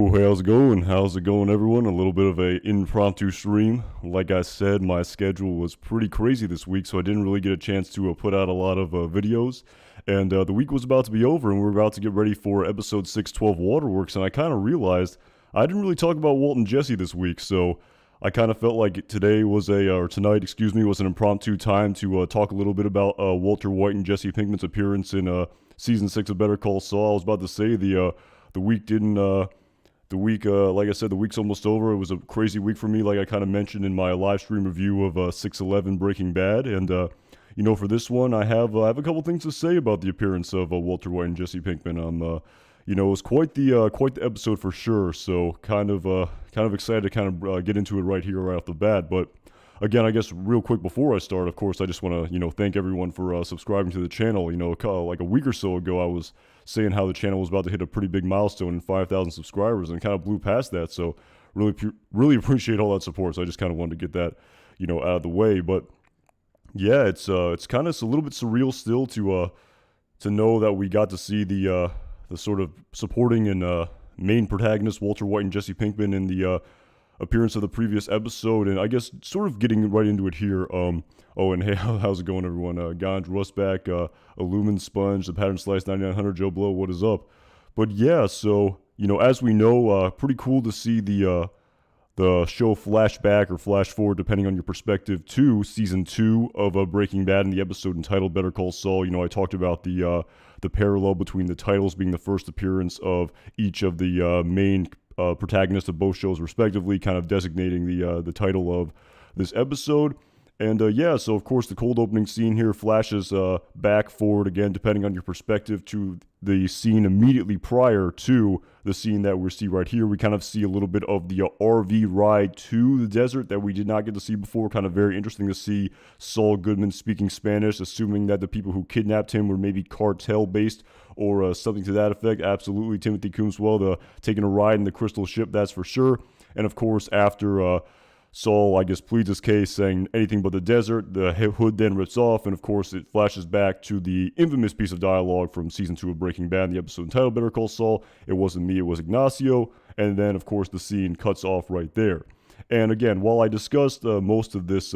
Ooh, hey, how's it going? How's it going, everyone? A little bit of a impromptu stream. Like I said, my schedule was pretty crazy this week, so I didn't really get a chance to put out a lot of videos. And the week was about to be over, and we are about to get ready for episode 612 Waterworks, and I kind of realized I didn't really talk about Walt and Jesse this week, so I kind of felt like tonight, was an impromptu time to talk a little bit about Walter White and Jesse Pinkman's appearance in season 6 of Better Call Saul. I was about to say the week didn't. Like I said, the week's almost over. It was a crazy week for me, like I kind of mentioned in my live stream review of 611 Breaking Bad. And for this one, I have a couple things to say about the appearance of Walter White and Jesse Pinkman. It was quite the episode for sure. So kind of excited to kind of get into it right here, right off the bat. But again, I guess real quick before I start, of course, I just want to thank everyone for subscribing to the channel. Like a week or so ago, I was saying how the channel was about to hit a pretty big milestone in 5,000 subscribers, and kind of blew past that. So really appreciate all that support. So I just kind of wanted to get that out of the way. But yeah, it's kind of a little bit surreal still to know that we got to see the sort of supporting and main protagonist Walter White and Jesse Pinkman in the appearance of the previous episode, and I guess sort of getting right into it here. And hey, how's it going, everyone? Ganj, Rustback, Illumin Sponge, the Pattern Slice 9900, Joe Blow, what is up? But yeah, so as we know, pretty cool to see the show flashback or flash forward, depending on your perspective, to season 2 of Breaking Bad in the episode entitled Better Call Saul. I talked about the parallel between the titles being the first appearance of each of the main protagonists of both shows respectively, kind of designating the title of this episode. And so of course the cold opening scene here flashes back forward again, depending on your perspective, to the scene immediately prior to the scene that we see right here. We kind of see a little bit of the RV ride to the desert that we did not get to see before. Kind of very interesting to see Saul Goodman speaking Spanish, assuming that the people who kidnapped him were maybe cartel based or something to that effect. Absolutely, Timothy Coombs taking a ride in the crystal ship, that's for sure. And of course, after Saul, I guess, pleads his case, saying anything but the desert, the hood then rips off, and of course it flashes back to the infamous piece of dialogue from season 2 of Breaking Bad, the episode entitled Better Call Saul. It wasn't me, it was Ignacio. And then of course the scene cuts off right there. And again, while I discussed this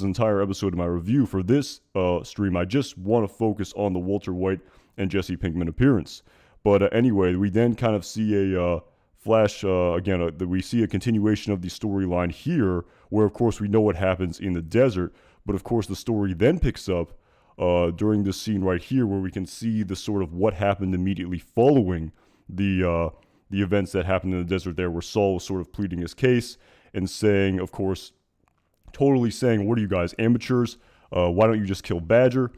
entire episode in my review for this stream, I just want to focus on the Walter White and Jesse Pinkman appearance. But anyway, we then kind of see a we see a continuation of the storyline here, where of course we know what happens in the desert, but of course the story then picks up during this scene right here, where we can see the sort of what happened immediately following the events that happened in the desert there, where Saul was sort of pleading his case and saying, of course, totally saying, what are you guys, amateurs? Why don't you just kill Badger?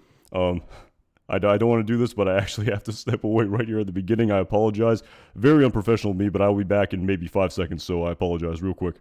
I don't want to do this, but I actually have to step away right here at the beginning. I apologize. Very unprofessional of me, but I'll be back in maybe 5 seconds, so I apologize real quick.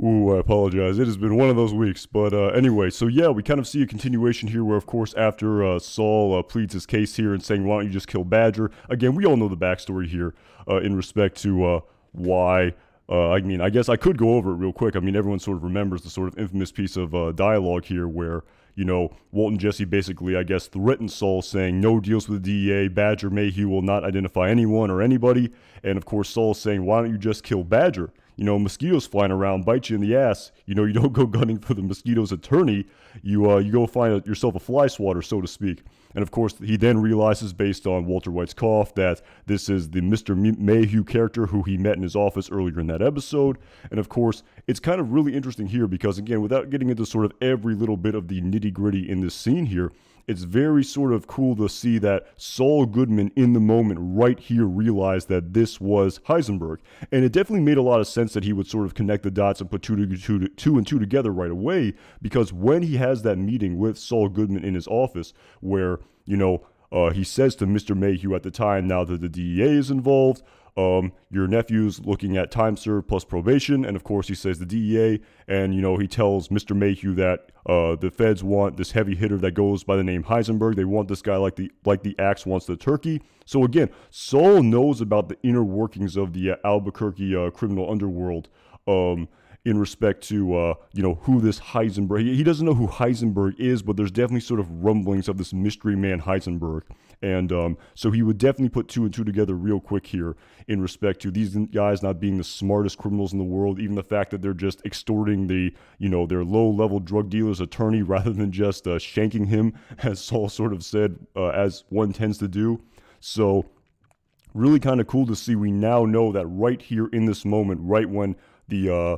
Ooh, I apologize. It has been one of those weeks. But anyway, so yeah, we kind of see a continuation here where, of course, after Saul pleads his case here and saying, why don't you just kill Badger? Again, we all know the backstory here in respect to why. I guess I could go over it real quick. Everyone sort of remembers the sort of infamous piece of dialogue here where, Walt and Jesse basically, I guess, threatened Saul, saying no deals with the DEA. Badger Mayhew will not identify anyone or anybody. And of course, Saul is saying, why don't you just kill Badger? Mosquitoes flying around bite you in the ass. You don't go gunning for the mosquito's attorney. You go find yourself a fly swatter, so to speak. And of course, he then realizes, based on Walter White's cough, that this is the Mr. Mayhew character who he met in his office earlier in that episode. And of course, it's kind of really interesting here because, again, without getting into sort of every little bit of the nitty-gritty in this scene here, it's very sort of cool to see that Saul Goodman in the moment right here realized that this was Heisenberg. And it definitely made a lot of sense that he would sort of connect the dots and put two and two together right away, because when he has that meeting with Saul Goodman in his office where, he says to Mr. Mayhew at the time, now that the DEA is involved, your nephew's looking at time served plus probation, and of course he says the DEA, and he tells Mr. Mayhew that the feds want this heavy hitter that goes by the name Heisenberg. They want this guy like the axe wants the turkey. So again, Saul knows about the inner workings of the Albuquerque criminal underworld. In respect to, who this Heisenberg, he doesn't know who Heisenberg is, but there's definitely sort of rumblings of this mystery man Heisenberg. And so he would definitely put two and two together real quick here in respect to these guys not being the smartest criminals in the world, even the fact that they're just extorting their low-level drug dealer's attorney rather than just shanking him, as Saul sort of said, as one tends to do. So really kind of cool to see. We now know that right here in this moment, right when the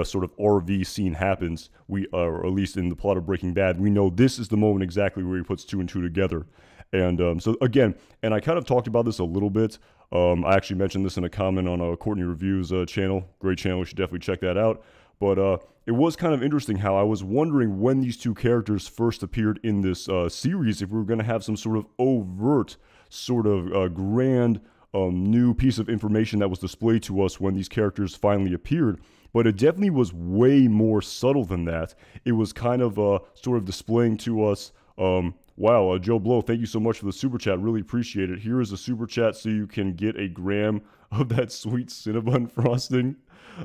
sort of RV scene happens, or at least in the plot of Breaking Bad, we know this is the moment exactly where he puts two and two together. And so again, and I kind of talked about this a little bit. I actually mentioned this in a comment on Courtney Reviews channel. Great channel, you should definitely check that out. But it was kind of interesting how I was wondering when these two characters first appeared in this series, if we were going to have some sort of overt, sort of grand new piece of information that was displayed to us when these characters finally appeared. But it definitely was way more subtle than that. It was kind of sort of displaying to us, wow, Joe Blow, thank you so much for the super chat. Really appreciate it. Here is a super chat so you can get a gram of that sweet Cinnabon frosting.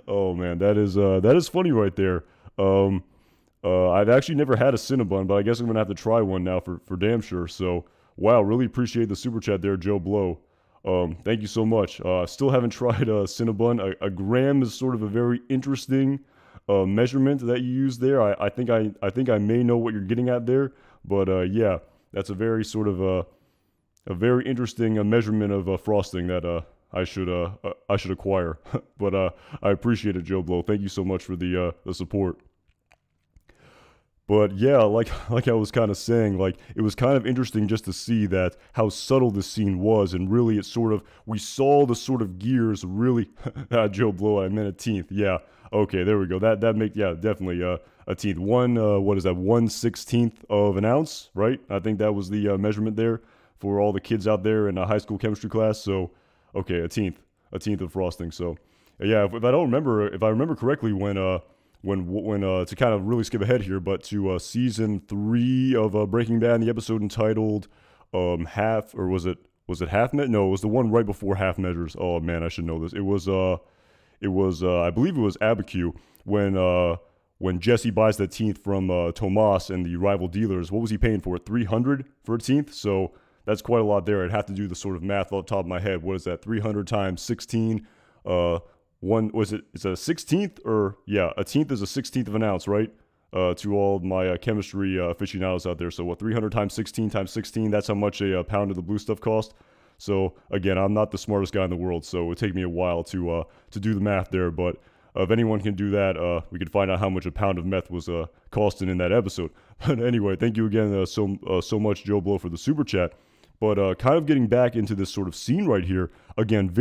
Oh man, that is funny right there. I've actually never had a Cinnabon, but I guess I'm gonna have to try one now for damn sure. So wow, really appreciate the super chat there, Joe Blow. Thank you so much. Still haven't tried Cinnabon. A gram is sort of a very interesting measurement that you use there. I think I may know what you're getting at there, but yeah, that's a very sort of a very interesting measurement of frosting that I should acquire. But I appreciate it, Joe Blow. Thank you so much for the support. But yeah, like I was kind of saying, like it was kind of interesting just to see that how subtle this scene was, and really it sort of, we saw the sort of gears really, Joe Blow, I meant a teenth, yeah, okay, there we go, that make, yeah, definitely a teenth, what is that, 1/16 of an ounce, right? I think that was the measurement there for all the kids out there in a high school chemistry class, so, okay, a teenth of frosting, so, yeah, if I remember correctly, when to kind of really skip ahead here, but to season 3 of Breaking Bad, the episode entitled Half, or was it Half Measures? No, it was the one right before Half Measures. Oh man, I should know this. It was I believe it was Abiquiu when Jesse buys the teenth from Tomas and the rival dealers. What was he paying for it? 300 for a teenth? So that's quite a lot there. I'd have to do the sort of math off the top of my head. What is that? 300 times 16. It's a 16th, or yeah, a teenth is a 16th of an ounce, right? To all my chemistry aficionados out there. So what, 300 times 16 times 16, that's how much a pound of the blue stuff cost. So again, I'm not the smartest guy in the world, so it would take me a while to do the math there. But if anyone can do that, we could find out how much a pound of meth was costing in that episode. But anyway, thank you again so much, Joe Blow, for the super chat. But kind of getting back into this sort of scene right here, again,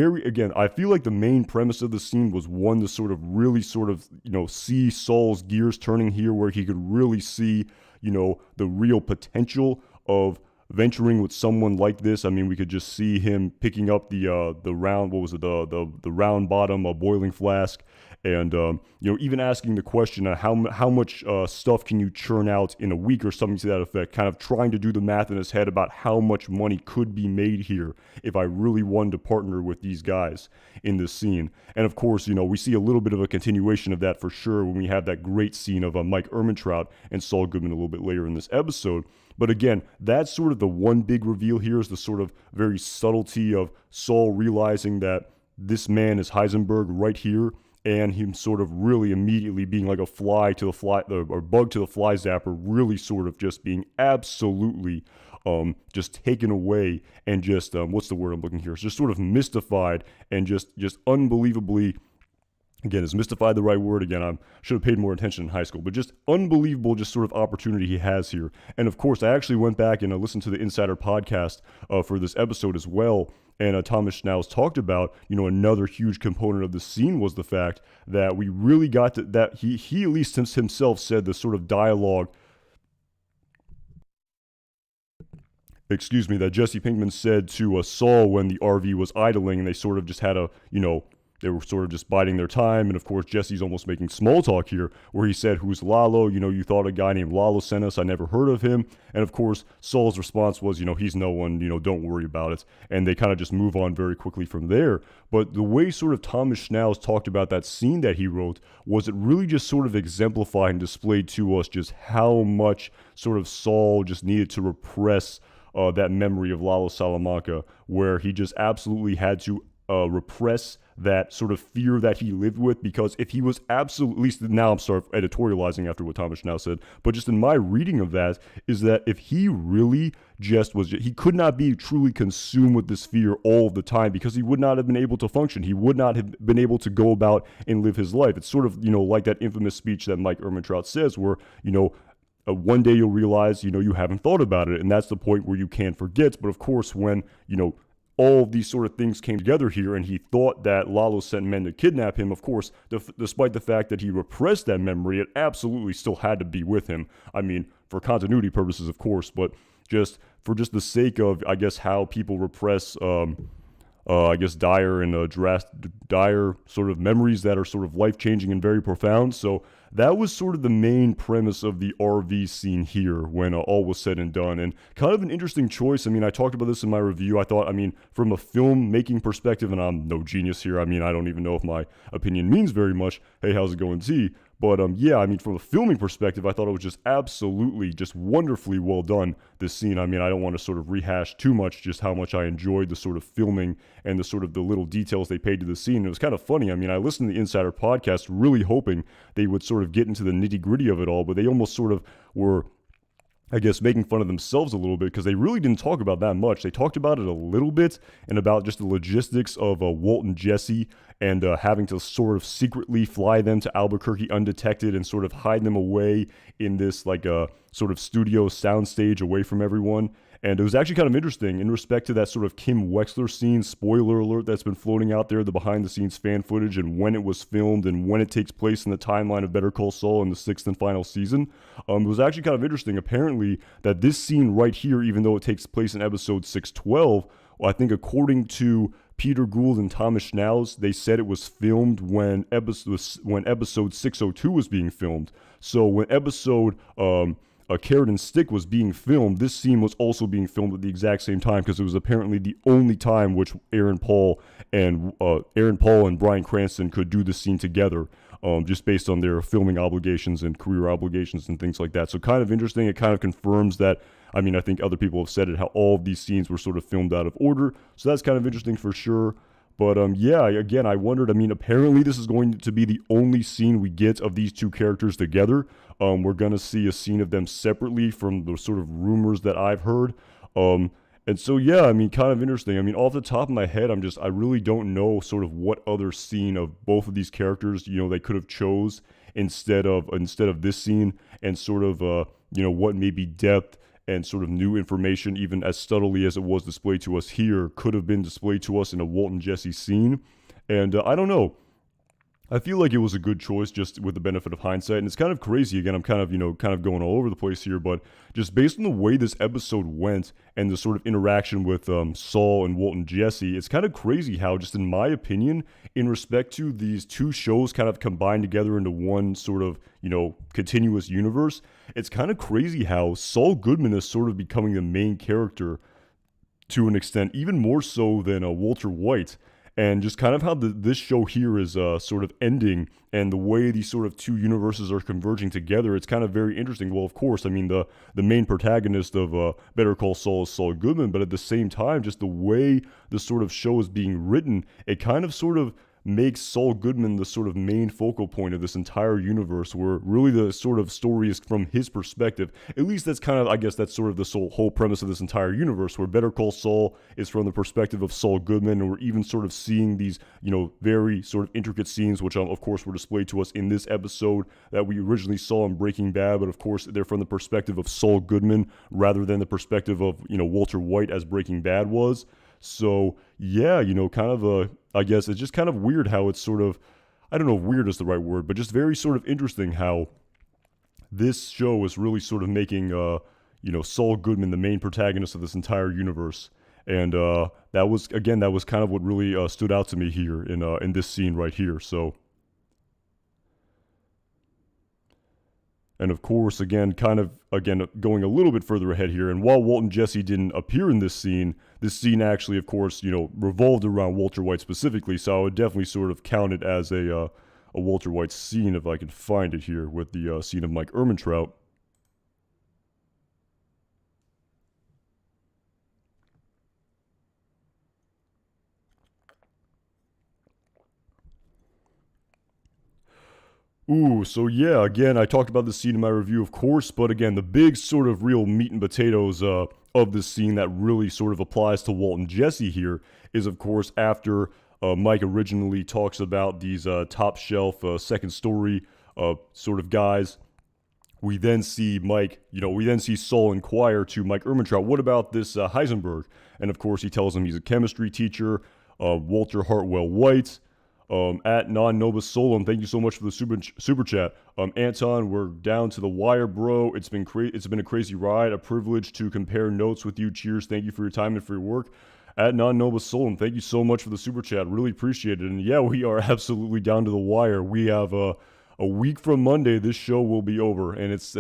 I feel like the main premise of the scene was one to sort of really sort of, see Saul's gears turning here, where he could really see, the real potential of venturing with someone like this. I mean, we could just see him picking up the round, what was it, the round bottom boiling flask, and even asking the question how much stuff can you churn out in a week or something to that effect, kind of trying to do the math in his head about how much money could be made here if I really wanted to partner with these guys in this scene. And of course, we see a little bit of a continuation of that for sure when we have that great scene of Mike Ehrmantraut and Saul Goodman a little bit later in this episode. But again, that's sort of the one big reveal here, is the sort of very subtlety of Saul realizing that this man is Heisenberg right here, and him sort of really immediately being like a bug to the fly zapper, really sort of just being absolutely just taken away, and just what's the word I'm looking here? It's just sort of mystified, and just unbelievably. Again, is mystified the right word? Again, I should have paid more attention in high school, but just unbelievable, just sort of opportunity he has here. And of course, I actually went back and listened to the Insider podcast for this episode as well. And Thomas Schnauz talked about, another huge component of the scene was the fact that we really got to, that he at least himself said the sort of dialogue that Jesse Pinkman said to Saul when the RV was idling, and they sort of just had they were sort of just biding their time. And of course, Jesse's almost making small talk here, where he said, "Who's Lalo? You thought a guy named Lalo sent us. I never heard of him." And of course, Saul's response was, "He's no one, don't worry about it." And they kind of just move on very quickly from there. But the way sort of Thomas Schnauz talked about that scene that he wrote was it really just sort of exemplified and displayed to us just how much sort of Saul just needed to repress that memory of Lalo Salamanca, where he just absolutely had to repress that sort of fear that he lived with, because if he was absolutely, at least now I'm sort of editorializing after what Thomas Schnauz said, but just in my reading of that, is that if he really he could not be truly consumed with this fear all of the time, because he would not have been able to function. He would not have been able to go about and live his life. It's sort of, like that infamous speech that Mike Ehrmantraut says, where, one day you'll realize, you haven't thought about it, and that's the point where you can't forget. But of course, when, all of these sort of things came together here, and he thought that Lalo sent men to kidnap him, of course, despite the fact that he repressed that memory, it absolutely still had to be with him. I mean, for continuity purposes, of course, but just for just the sake of, I guess, how people repress, I guess, dire sort of memories that are sort of life-changing and very profound. So that was sort of the main premise of the RV scene here when all was said and done. And kind of an interesting choice. I mean, I talked about this in my review. I thought, from a filmmaking perspective, and I'm no genius here. I don't even know if my opinion means very much. Hey, how's it going, T? But from a filming perspective, I thought it was just absolutely just wonderfully well done, this scene. I don't want to sort of rehash too much just how much I enjoyed the sort of filming and the sort of the little details they paid to the scene. It was kind of funny. I listened to the Insider podcast really hoping they would sort of get into the nitty-gritty of it all, but they almost sort of were, I guess, making fun of themselves a little bit, because they really didn't talk about that much. They talked about it a little bit, and about just the logistics of Walt and Jesse, and having to sort of secretly fly them to Albuquerque undetected and sort of hide them away in this sort of studio soundstage away from everyone. And it was actually kind of interesting in respect to that sort of Kim Wexler scene, spoiler alert, that's been floating out there, the behind-the-scenes fan footage and when it was filmed and when it takes place in the timeline of Better Call Saul in the 6th and final season. It was actually kind of interesting, apparently, that this scene right here, even though it takes place in episode 612, I think according to Peter Gould and Thomas Schnauz, they said it was filmed when episode 602 was being filmed. So when episode a Carrot and Stick was being filmed, this scene was also being filmed at the exact same time, because it was apparently the only time which Aaron Paul and Bryan Cranston could do the scene together, just based on their filming obligations and career obligations and things like that. So kind of interesting. It kind of confirms that. I think other people have said it, how all of these scenes were sort of filmed out of order. So that's kind of interesting for sure. But again, I wondered, apparently this is going to be the only scene we get of these two characters together. We're going to see a scene of them separately from the sort of rumors that I've heard. And so, kind of interesting. Off the top of my head, I really don't know sort of what other scene of both of these characters, they could have chose instead of this scene, and sort of, what maybe depth and sort of new information, even as subtly as it was displayed to us here, could have been displayed to us in a Walt and Jesse scene. And I don't know. I feel like it was a good choice, just with the benefit of hindsight. And it's kind of crazy. Again, I'm kind of going all over the place here, but just based on the way this episode went and the sort of interaction with Saul and Walt and Jesse, it's kind of crazy how, just in my opinion, in respect to these two shows kind of combined together into one sort of, continuous universe, it's kind of crazy how Saul Goodman is sort of becoming the main character to an extent, even more so than Walter White. And just kind of how this show here is sort of ending, and the way these sort of two universes are converging together, it's kind of very interesting. Well, of course, the main protagonist of Better Call Saul is Saul Goodman, but at the same time, just the way the sort of show is being written, it kind of sort of makes Saul Goodman the sort of main focal point of this entire universe, where really the sort of story is from his perspective. At least that's kind of, I guess that's sort of the whole premise of this entire universe, where Better Call Saul is from the perspective of Saul Goodman, and we're even sort of seeing these, very sort of intricate scenes, which of course were displayed to us in this episode that we originally saw in Breaking Bad, but of course they're from the perspective of Saul Goodman rather than the perspective of, Walter White as Breaking Bad was. So, yeah, kind of I guess it's just kind of weird how it's sort of, I don't know if weird is the right word, but just very sort of interesting how this show is really sort of making, Saul Goodman, the main protagonist of this entire universe. And that was kind of what really stood out to me here in this scene right here. So, and of course, again, going a little bit further ahead here. And while Walt and Jesse didn't appear in this scene actually, of course, revolved around Walter White specifically. So I would definitely sort of count it as a Walter White scene if I can find it here with the scene of Mike Ehrmantraut. Ooh, so yeah, again, I talked about this scene in my review, of course, but again, the big sort of real meat and potatoes of this scene that really sort of applies to Walt and Jesse here is, of course, after Mike originally talks about these top shelf, second story sort of guys. We then see Saul inquire to Mike Ehrmantraut, what about this Heisenberg? And of course, he tells him he's a chemistry teacher, Walter Hartwell White. At Non Nobis Solum, thank you so much for the super chat. Anton, we're down to the wire, bro. It's been a crazy ride, a privilege to compare notes with you. Cheers, thank you for your time and for your work. At Non Nobis Solum, thank you so much for the super chat. Really appreciate it. And yeah, we are absolutely down to the wire. We have a week from Monday. This show will be over, and it's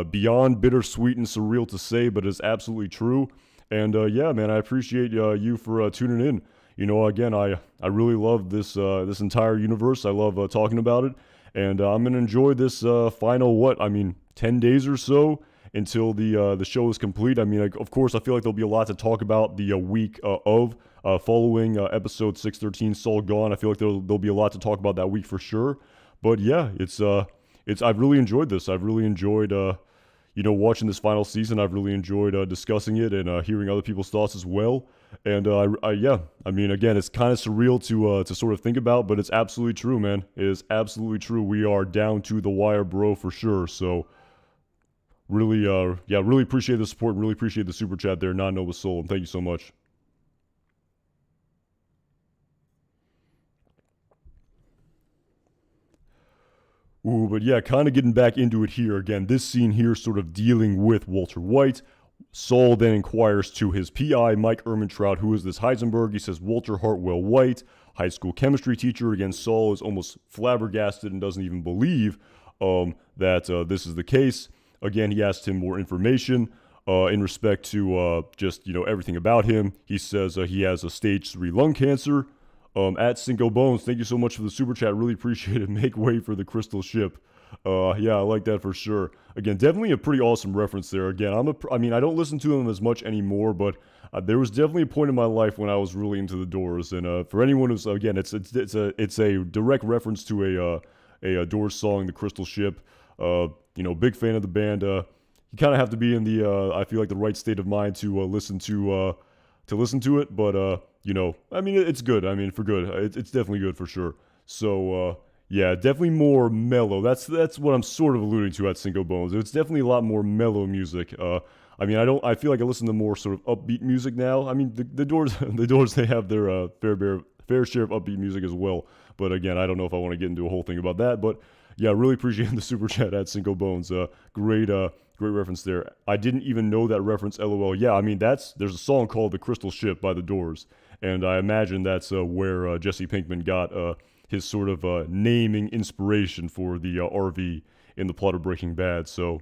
beyond bittersweet and surreal to say, but it's absolutely true. And yeah, man, I appreciate you for tuning in. Again, I really love this entire universe. I love talking about it, and I'm gonna enjoy this final 10 days or so until the show is complete. Of course, I feel like there'll be a lot to talk about the week of following episode 613, Saul Gone. I feel like there'll be a lot to talk about that week for sure. But yeah, I've really enjoyed this. I've really enjoyed watching this final season. I've really enjoyed discussing it and hearing other people's thoughts as well. And again, it's kind of surreal to sort of think about, but it's absolutely true, man. It is absolutely true. We are down to the wire, bro, for sure. So really, really appreciate the support. Really appreciate the super chat there, Non Nova Soul, and thank you so much. Ooh, but yeah, kind of getting back into it here again. This scene here, sort of dealing with Walter White. Saul then inquires to his PI, Mike Ehrmantraut, who is this Heisenberg. He says, Walter Hartwell White, high school chemistry teacher. Again, Saul is almost flabbergasted and doesn't even believe that this is the case. Again, he asks him more information in respect to just, everything about him. He says he has a stage 3 lung cancer. At Cinco Bones, thank you so much for the super chat. Really appreciate it. Make way for the crystal ship. Yeah, I like that for sure. Again, definitely a pretty awesome reference there. Again, I don't listen to them as much anymore, but there was definitely a point in my life when I was really into the Doors. And for anyone who's, again, it's a direct reference to a Doors song, "The Crystal Ship." Big fan of the band. You kind of have to be in the I feel like the right state of mind to listen to it, but it's good. For good, it's definitely good for sure. So yeah, definitely more mellow. That's what I'm sort of alluding to at Cinco Bones. It's definitely a lot more mellow music. I feel like I listen to more sort of upbeat music now. The Doors, the Doors, they have their fair share of upbeat music as well. But again, I don't know if I want to get into a whole thing about that. But yeah, really appreciate the super chat at Cinco Bones. Great reference there. I didn't even know that reference. LOL. Yeah, there's a song called "The Crystal Ship" by the Doors, and I imagine that's where Jesse Pinkman got his sort of naming inspiration for the RV in the plot of Breaking Bad. So,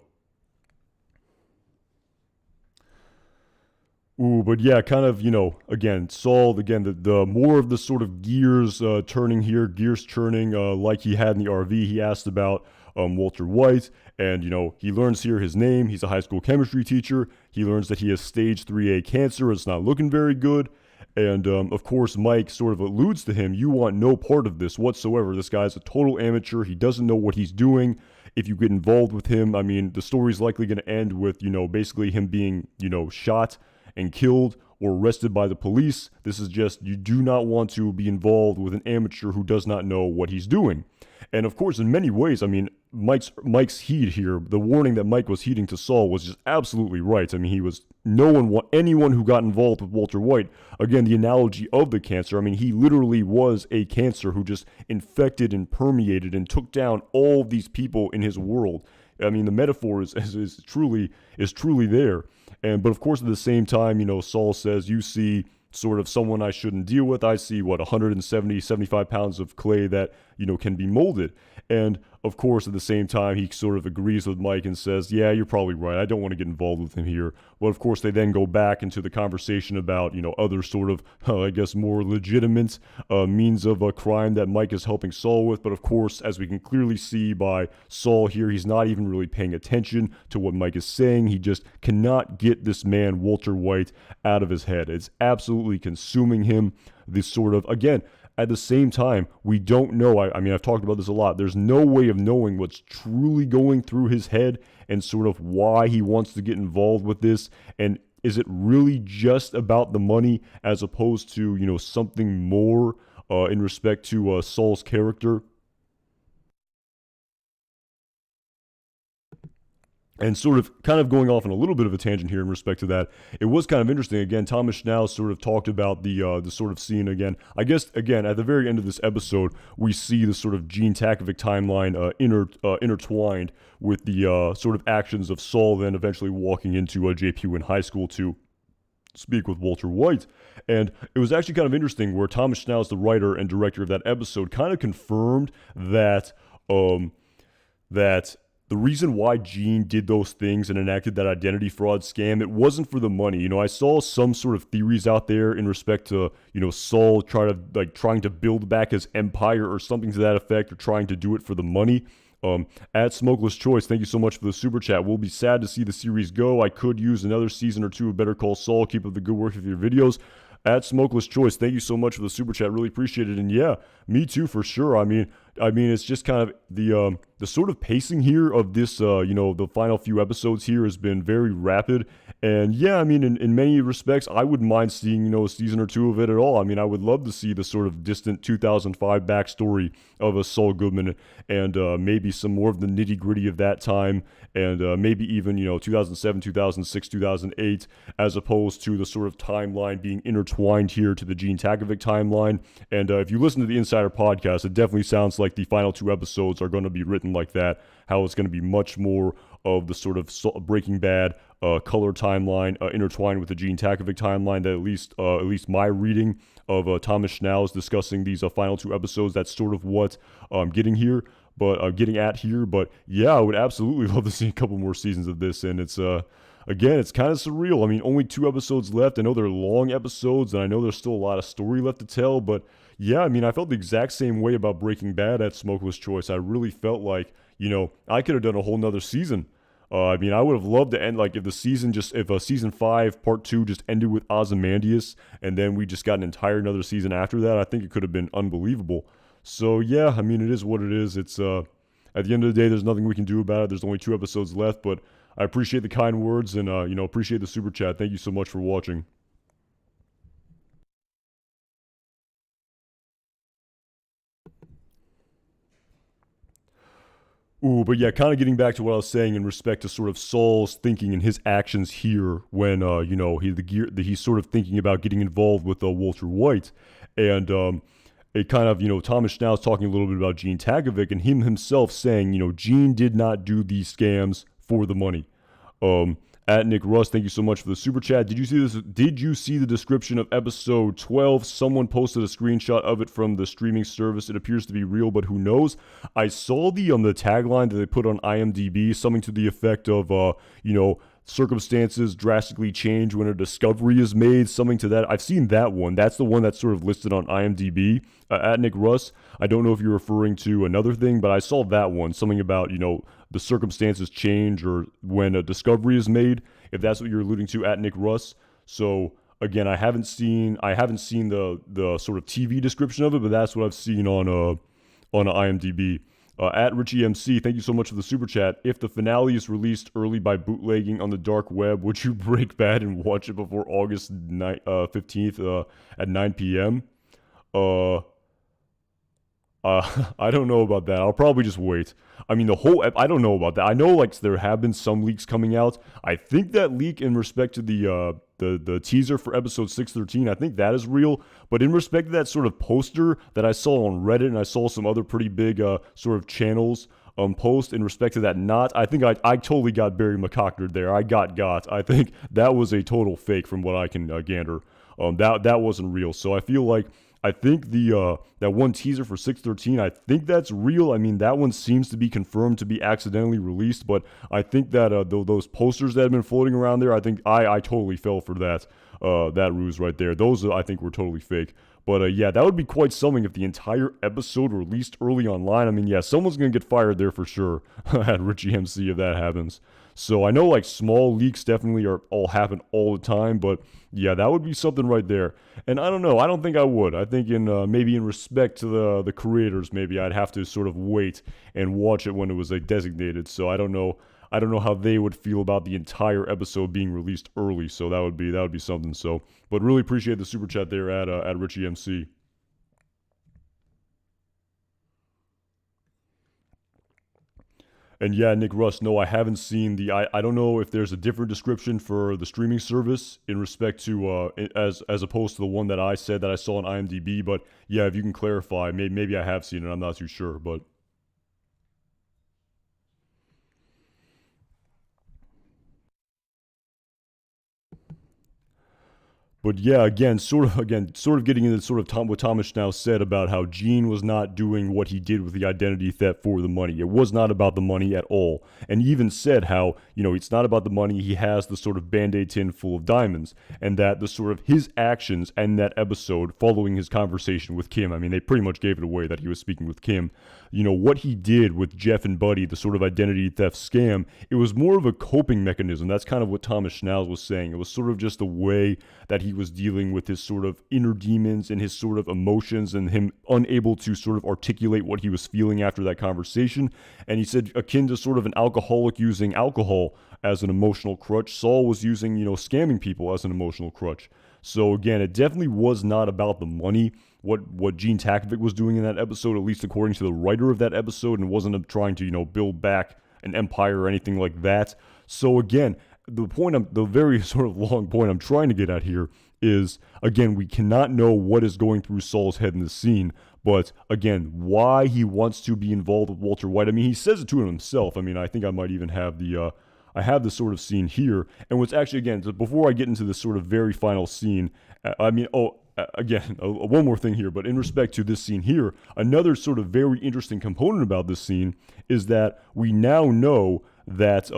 ooh, but yeah, kind of, again, Saul, again, the more of the sort of gears turning here, gears churning like he had in the RV. He asked about Walter White, and, he learns here his name. He's a high school chemistry teacher. He learns that he has stage 3A cancer. It's not looking very good. And, of course, Mike sort of alludes to him. You want no part of this whatsoever. This guy's a total amateur. He doesn't know what he's doing. If you get involved with him, the story's likely going to end with, basically him being, shot and killed or arrested by the police. This is just, you do not want to be involved with an amateur who does not know what he's doing. And of course, in many ways, Mike's heed here, the warning that Mike was heeding to Saul was just absolutely right. Anyone who got involved with Walter White, again, the analogy of the cancer, he literally was a cancer who just infected and permeated and took down all of these people in his world. I mean, the metaphor is truly there. But of course, at the same time, Saul says, "You see sort of someone I shouldn't deal with. I see 170, 75 pounds of clay that can be molded." And of course, at the same time, he sort of agrees with Mike and says, "Yeah, you're probably right. I don't want to get involved with him here." But of course, they then go back into the conversation about other sort of I guess more legitimate means of a crime that Mike is helping Saul with. But of course, as we can clearly see by Saul here, he's not even really paying attention to what Mike is saying. He just cannot get this man Walter White out of his head. It's absolutely consuming him. This sort of, again, at the same time, we don't know. I mean, I've talked about this a lot. There's no way of knowing what's truly going through his head and sort of why he wants to get involved with this. And is it really just about the money as opposed to, something more in respect to Saul's character? And sort of kind of going off on a little bit of a tangent here in respect to that, it was kind of interesting. Again, Thomas Schnauz sort of talked about the sort of scene again. I guess, again, at the very end of this episode, we see the sort of Gene Takovic timeline intertwined with the sort of actions of Saul then eventually walking into JP High School to speak with Walter White. And it was actually kind of interesting where Thomas Schnauz, the writer and director of that episode, kind of confirmed that that the reason why Gene did those things and enacted that identity fraud scam, it wasn't for the money. I saw some sort of theories out there in respect to, Saul trying to build back his empire or something to that effect, or trying to do it for the money. At Smokeless Choice, thank you so much for the super chat. We'll be sad to see the series go. I could use another season or two of Better Call Saul. Keep up the good work with your videos. At Smokeless Choice, thank you so much for the super chat. Really appreciate it. And yeah, me too for sure. I mean, it's just kind of the sort of pacing here of this, the final few episodes here has been very rapid. And yeah, I mean, in many respects, I wouldn't mind seeing, a season or two of it at all. I mean, I would love to see the sort of distant 2005 backstory of a Saul Goodman and maybe some more of the nitty gritty of that time. And maybe even, 2007, 2006, 2008, as opposed to the sort of timeline being intertwined here to the Gene Takovic timeline. And if you listen to the Insider podcast, it definitely sounds like the final two episodes are going to be written like that, how it's going to be much more of the sort of Breaking Bad color timeline intertwined with the Gene Takovic timeline. That at least my reading of Thomas Schnauz discussing these final two episodes, that's sort of what I'm getting here. Getting at here. But yeah, I would absolutely love to see a couple more seasons of this. And it's again, it's kind of surreal. I mean, only 2 episodes left. I know they're long episodes, and I know there's still a lot of story left to tell. But yeah, I mean, I felt the exact same way about Breaking Bad at Smokeless Choice. I really felt like, I could have done a whole nother season. I mean, I would have loved to end, like, if season 5, part 2 just ended with Ozymandias, and then we just got an entire another season after that. I think it could have been unbelievable. So yeah, I mean, it is what it is. It's at the end of the day, there's nothing we can do about it. There's only 2 episodes left, but I appreciate the kind words and appreciate the super chat. Thank you so much for watching. Ooh, but yeah, kind of getting back to what I was saying in respect to sort of Saul's thinking and his actions here when he's sort of thinking about getting involved with Walter White, and it kind of, Thomas Schnauz talking a little bit about Gene Takovic and him himself saying, Gene did not do these scams for the money. At Nick Russ, thank you so much for the super chat. Did you see this? Did you see the description of episode 12? Someone posted a screenshot of it from the streaming service. It appears to be real, but who knows? I saw the tagline that they put on IMDb, something to the effect of, circumstances drastically change when a discovery is made, something to that. I've seen that one. That's the one that's sort of listed on IMDb. At Nick Russ, I don't know if you're referring to another thing, but I saw that one, something about, the circumstances change or when a discovery is made, if that's what you're alluding to, at Nick Russ. So again, I haven't seen the sort of TV description of it, but that's what I've seen on IMDb. At Richie MC, thank you so much for the super chat. If the finale is released early by bootlegging on the dark web, would you break bad and watch it before August 15th at 9 p.m.? I don't know about that. I'll probably just wait. I mean, I don't know about that. I know, like, there have been some leaks coming out. I think that leak in respect to the teaser for episode 613, I think that is real. But in respect to that sort of poster that I saw on Reddit, and I saw some other pretty big sort of channels post in respect to that knot. I think I totally got Barry McCocknerd there. I got. I think that was a total fake from what I can gander. That wasn't real. So I feel like I think the that one teaser for 613, I think that's real. I mean, that one seems to be confirmed to be accidentally released, but I think that those posters that have been floating around there, I think I totally fell for that ruse right there. Those I think were totally fake. But yeah, that would be quite something if the entire episode released early online. I mean, yeah, someone's gonna get fired there for sure at Richie MC if that happens. So I know like small leaks definitely are all happen all the time, but yeah, that would be something right there. And I don't know, I don't think I would. I think in maybe in respect to the creators, maybe I'd have to sort of wait and watch it when it was like designated. So I don't know. I don't know how they would feel about the entire episode being released early. So that would be something. So, but really appreciate the super chat there at Richie MC. And yeah, Nick Russ, no, I haven't seen I don't know if there's a different description for the streaming service in respect to as opposed to the one that I said that I saw on IMDb. But yeah, if you can clarify, maybe I have seen it. I'm not too sure, but. But yeah, sort of getting into sort of what Thomas now said about how Gene was not doing what he did with the identity theft for the money. It was not about the money at all. And he even said how, it's not about the money. He has the sort of Band-Aid tin full of diamonds. And that the sort of his actions and that episode following his conversation with Kim, I mean, they pretty much gave it away that he was speaking with Kim. What he did with Jeff and Buddy, the sort of identity theft scam, it was more of a coping mechanism. That's kind of what Thomas Schnauz was saying. It was sort of just a way that he was dealing with his sort of inner demons and his sort of emotions and him unable to sort of articulate what he was feeling after that conversation. And he said akin to sort of an alcoholic using alcohol as an emotional crutch, Saul was using, scamming people as an emotional crutch. So again, it definitely was not about the money, what Gene Takovic was doing in that episode, at least according to the writer of that episode, and wasn't trying to, build back an empire or anything like that. So again, the very sort of long point I'm trying to get at here is, again, we cannot know what is going through Saul's head in this scene, but again, why he wants to be involved with Walter White. I mean, he says it to himself. I mean, I think I might even have I have this sort of scene here. And what's actually, again, before I get into this sort of very final scene, one more thing here, but in respect to this scene here, another sort of very interesting component about this scene is that we now know that,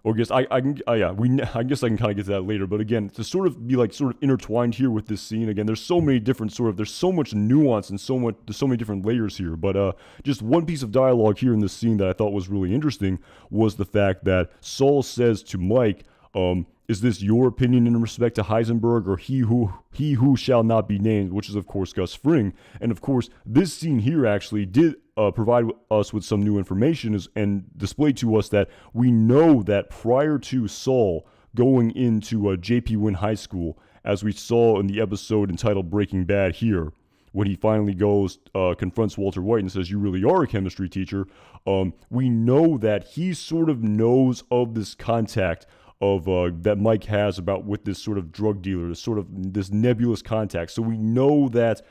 I guess I can kind of get to that later, but again, to sort of be like sort of intertwined here with this scene, again, there's so many different there's so much nuance and there's so many different layers here, but just one piece of dialogue here in this scene that I thought was really interesting was the fact that Saul says to Mike, is this your opinion in respect to Heisenberg or he who shall not be named, which is of course Gus Fring. And of course, this scene here actually did provide us with some new information and display to us that we know that prior to Saul going into J.P. Wynn High School, as we saw in the episode entitled Breaking Bad here, when he finally goes, confronts Walter White and says, "You really are a chemistry teacher," we know that he sort of knows of this contact of that Mike has with this sort of drug dealer, this nebulous contact. So we know that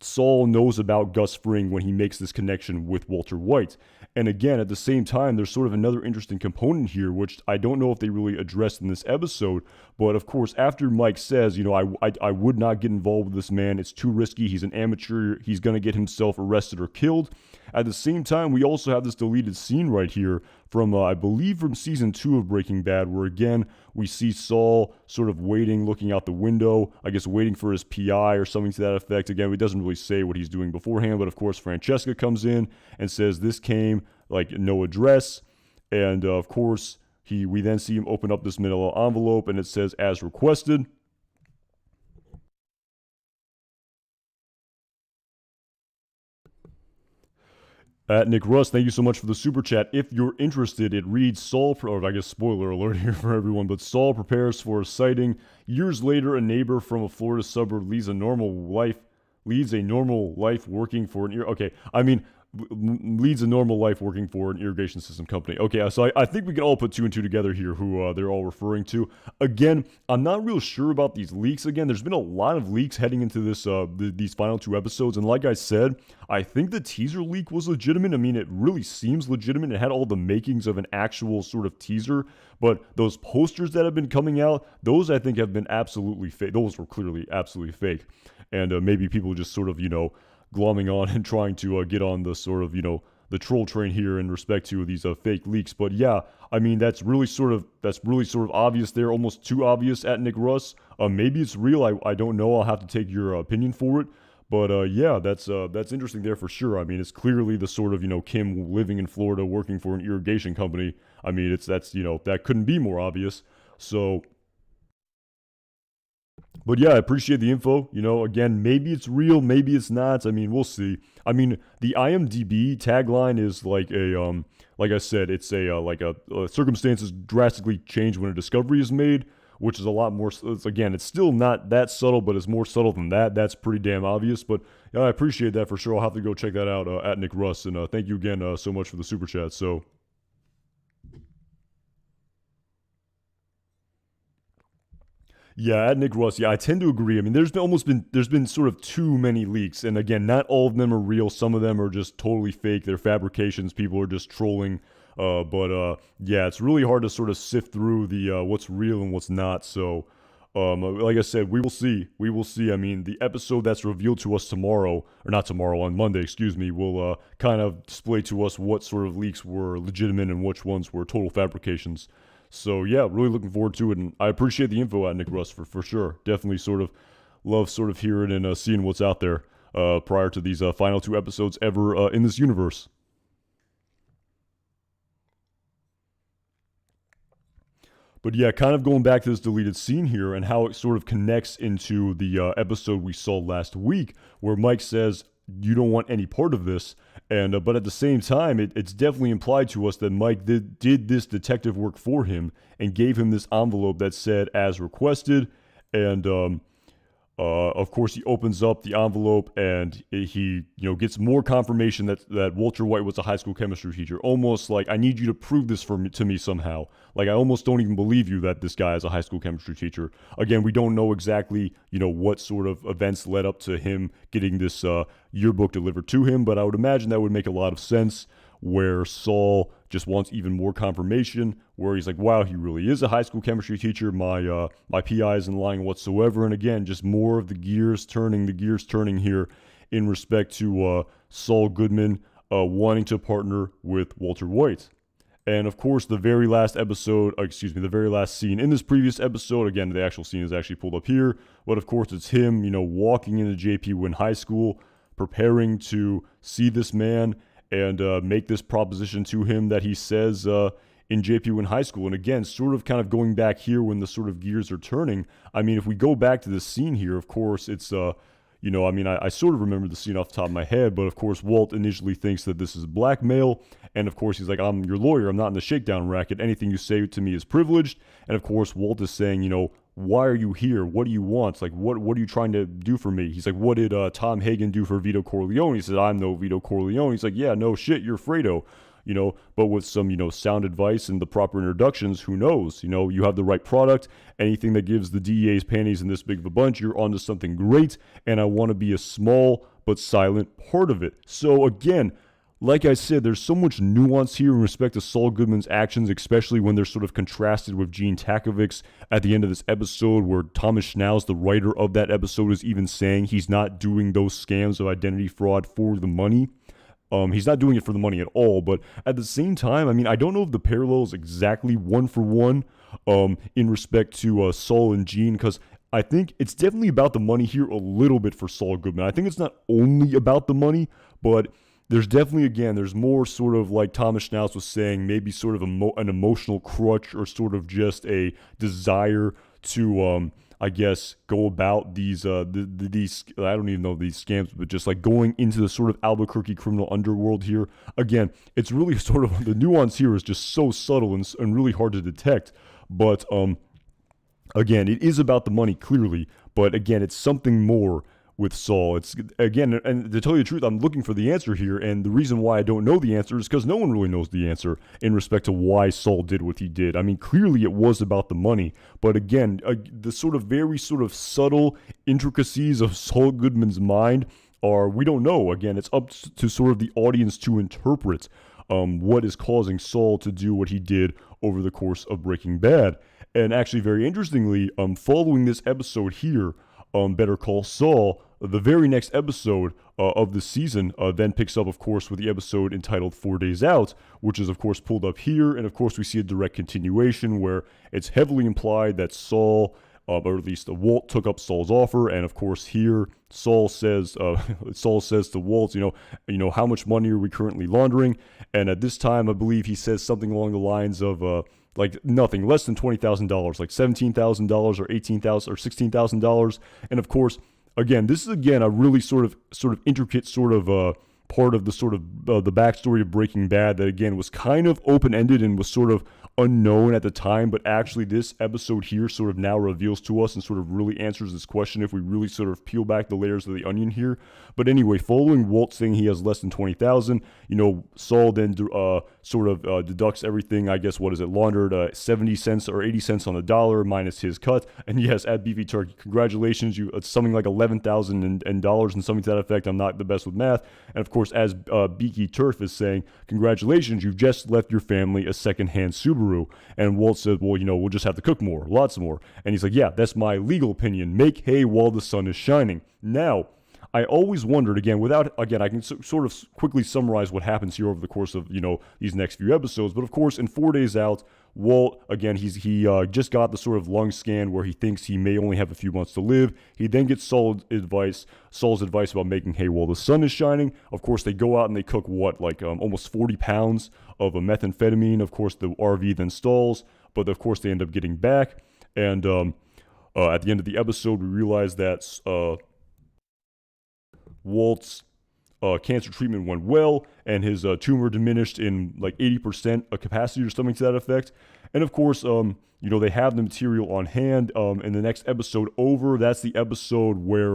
Saul knows about Gus Fring when he makes this connection with Walter White. And again, at the same time, there's sort of another interesting component here, which I don't know if they really addressed in this episode. But of course, after Mike says, I would not get involved with this man. It's too risky. He's an amateur. He's going to get himself arrested or killed. At the same time, we also have this deleted scene right here from, I believe, from season 2 of Breaking Bad, where again, we see Saul sort of waiting, looking out the window, I guess waiting for his PI or something to that effect. Again, he doesn't really say what he's doing beforehand, but of course, Francesca comes in and says this came, like, no address. And of course, we then see him open up this manila envelope and it says, as requested. Nick Russ, thank you so much for the super chat. If you're interested, it reads Saul, or I guess spoiler alert here for everyone, but Saul prepares for a sighting. Years later, a neighbor from a Florida suburb leads a normal life working for an ear. Okay, I mean, leads a normal life working for an irrigation system company. Okay, so I think we can all put two and two together here who they're all referring to. Again, I'm not real sure about these leaks. Again, there's been a lot of leaks heading into this these final two episodes, and like I said, I think the teaser leak was legitimate. I mean, it really seems legitimate. It had all the makings of an actual sort of teaser, but those posters that have been coming out, those I think have been absolutely fake. Those were clearly absolutely fake, and maybe people just sort of, glomming on and trying to get on the sort of, the troll train here in respect to these fake leaks. But yeah, I mean, that's really sort of obvious there, almost too obvious at Nick Russ. Maybe it's real. I don't know. I'll have to take your opinion for it. But yeah, that's interesting there for sure. I mean, it's clearly the sort of, Kim living in Florida working for an irrigation company. I mean, that couldn't be more obvious. So, but yeah, I appreciate the info. Again, maybe it's real, maybe it's not. I mean, we'll see. I mean, the IMDb tagline is like I said, it's circumstances drastically change when a discovery is made, which is a lot more. It's still not that subtle, but it's more subtle than that. That's pretty damn obvious. But yeah, I appreciate that for sure. I'll have to go check that out at Nick Russ, and thank you again so much for the super chat. So. Yeah, at Nick Russ, yeah, I tend to agree. I mean, there's been sort of too many leaks, and again, not all of them are real. Some of them are just totally fake. They're fabrications. People are just trolling. But yeah, it's really hard to sort of sift through the what's real and what's not. So, like I said, we will see. We will see. I mean, the episode that's revealed to us tomorrow, or not tomorrow, on Monday, excuse me, will kind of display to us what sort of leaks were legitimate and which ones were total fabrications. So yeah, really looking forward to it, and I appreciate the info at Nick Russ for sure. Definitely sort of love sort of hearing and seeing what's out there prior to these final two episodes ever in this universe. But yeah, kind of going back to this deleted scene here and how it sort of connects into the episode we saw last week, where Mike says, you don't want any part of this. And but at the same time, it's definitely implied to us that Mike did this detective work for him and gave him this envelope that said as requested. And of course, he opens up the envelope and he gets more confirmation that Walter White was a high school chemistry teacher. Almost like, I need you to prove this to me somehow. Like, I almost don't even believe you that this guy is a high school chemistry teacher. Again, we don't know exactly what sort of events led up to him getting this yearbook delivered to him, but I would imagine that would make a lot of sense, where Saul just wants even more confirmation, where he's like, wow, he really is a high school chemistry teacher. My PI isn't lying whatsoever. And again, just more of the gears turning here in respect to Saul Goodman wanting to partner with Walter White. And of course, the very last scene in this previous episode, again, the actual scene is actually pulled up here, but of course it's him, walking into JP Wynn High School, preparing to see this man and make this proposition to him that he says in JP Wynn High School. And again, sort of kind of going back here when the sort of gears are turning. I mean, if we go back to this scene here, of course, it's, I sort of remember the scene off the top of my head, but of course, Walt initially thinks that this is blackmail. And of course, he's like, I'm your lawyer. I'm not in the shakedown racket. Anything you say to me is privileged. And of course, Walt is saying, why are you here? What do you want? Like, what are you trying to do for me? He's like, what did Tom Hagen do for Vito Corleone? He says, I'm no Vito Corleone. He's like, yeah, no shit, you're Fredo. But with some, sound advice and the proper introductions, who knows? You have the right product. Anything that gives the DEA's panties in this big of a bunch, you're onto something great. And I want to be a small but silent part of it. So again, like I said, there's so much nuance here in respect to Saul Goodman's actions, especially when they're sort of contrasted with Gene Takovic's at the end of this episode, where Thomas Schnauz, the writer of that episode, is even saying he's not doing those scams of identity fraud for the money. He's not doing it for the money at all, but at the same time, I mean, I don't know if the parallel is exactly one for one in respect to Saul and Gene, because I think it's definitely about the money here a little bit for Saul Goodman. I think it's not only about the money, but there's definitely, again, there's more sort of like Thomas Schnauz was saying, maybe sort of an emotional crutch or sort of just a desire to, I guess, go about these, I don't even know these scams, but just like going into the sort of Albuquerque criminal underworld here. Again, it's really sort of, the nuance here is just so subtle and really hard to detect. But, again, it is about the money, clearly. But again, it's something more with Saul. It's again, and to tell you the truth, I'm looking for the answer here, and the reason why I don't know the answer is because no one really knows the answer in respect to why Saul did what he did. I mean, clearly it was about the money, but again, the sort of very sort of subtle intricacies of Saul Goodman's mind are, we don't know. Again, it's up to sort of the audience to interpret what is causing Saul to do what he did over the course of Breaking Bad. And actually, very interestingly, following this episode here, Better Call Saul, the very next episode of the season then picks up, of course, with the episode entitled 4 Days Out, which is, of course, pulled up here. And, of course, we see a direct continuation where it's heavily implied that Saul, or at least Walt, took up Saul's offer. And, of course, here Saul says to Walt, you know, how much money are we currently laundering? And at this time, I believe he says something along the lines of, like nothing, less than $20,000, like $17,000 or $18,000 or $16,000. And of course, again, this is a really sort of intricate sort of part of the sort of the backstory of Breaking Bad that again was kind of open-ended and was sort of unknown at the time, but actually this episode here sort of now reveals to us and sort of really answers this question if we really sort of peel back the layers of the onion here. But anyway, following Walt saying he has less than 20,000, Saul then deducts everything, I guess, laundered 70 cents or 80 cents on the dollar minus his cut. And yes, at Beefy Turkey, congratulations, it's something like $11,000 and something to that effect. I'm not the best with math. And of course, as Beaky Turf is saying, congratulations, you've just left your family a secondhand Subaru. And Walt said, well, we'll just have to cook more, lots more. And he's like, yeah, that's my legal opinion. Make hay while the sun is shining. Now, I always wondered, I can sort of quickly summarize what happens here over the course of, these next few episodes. But of course, in 4 Days Out, Walt, again, he just got the sort of lung scan where he thinks he may only have a few months to live. He then gets Saul's advice about making hay while the sun is shining. Of course, they go out and they cook almost 40 pounds of a methamphetamine. Of course, the RV then stalls, but of course they end up getting back. And at the end of the episode, we realize that Walt's cancer treatment went well, and his tumor diminished in like 80% of capacity or something to that effect. And of course, they have the material on hand. In the next episode over, that's the episode where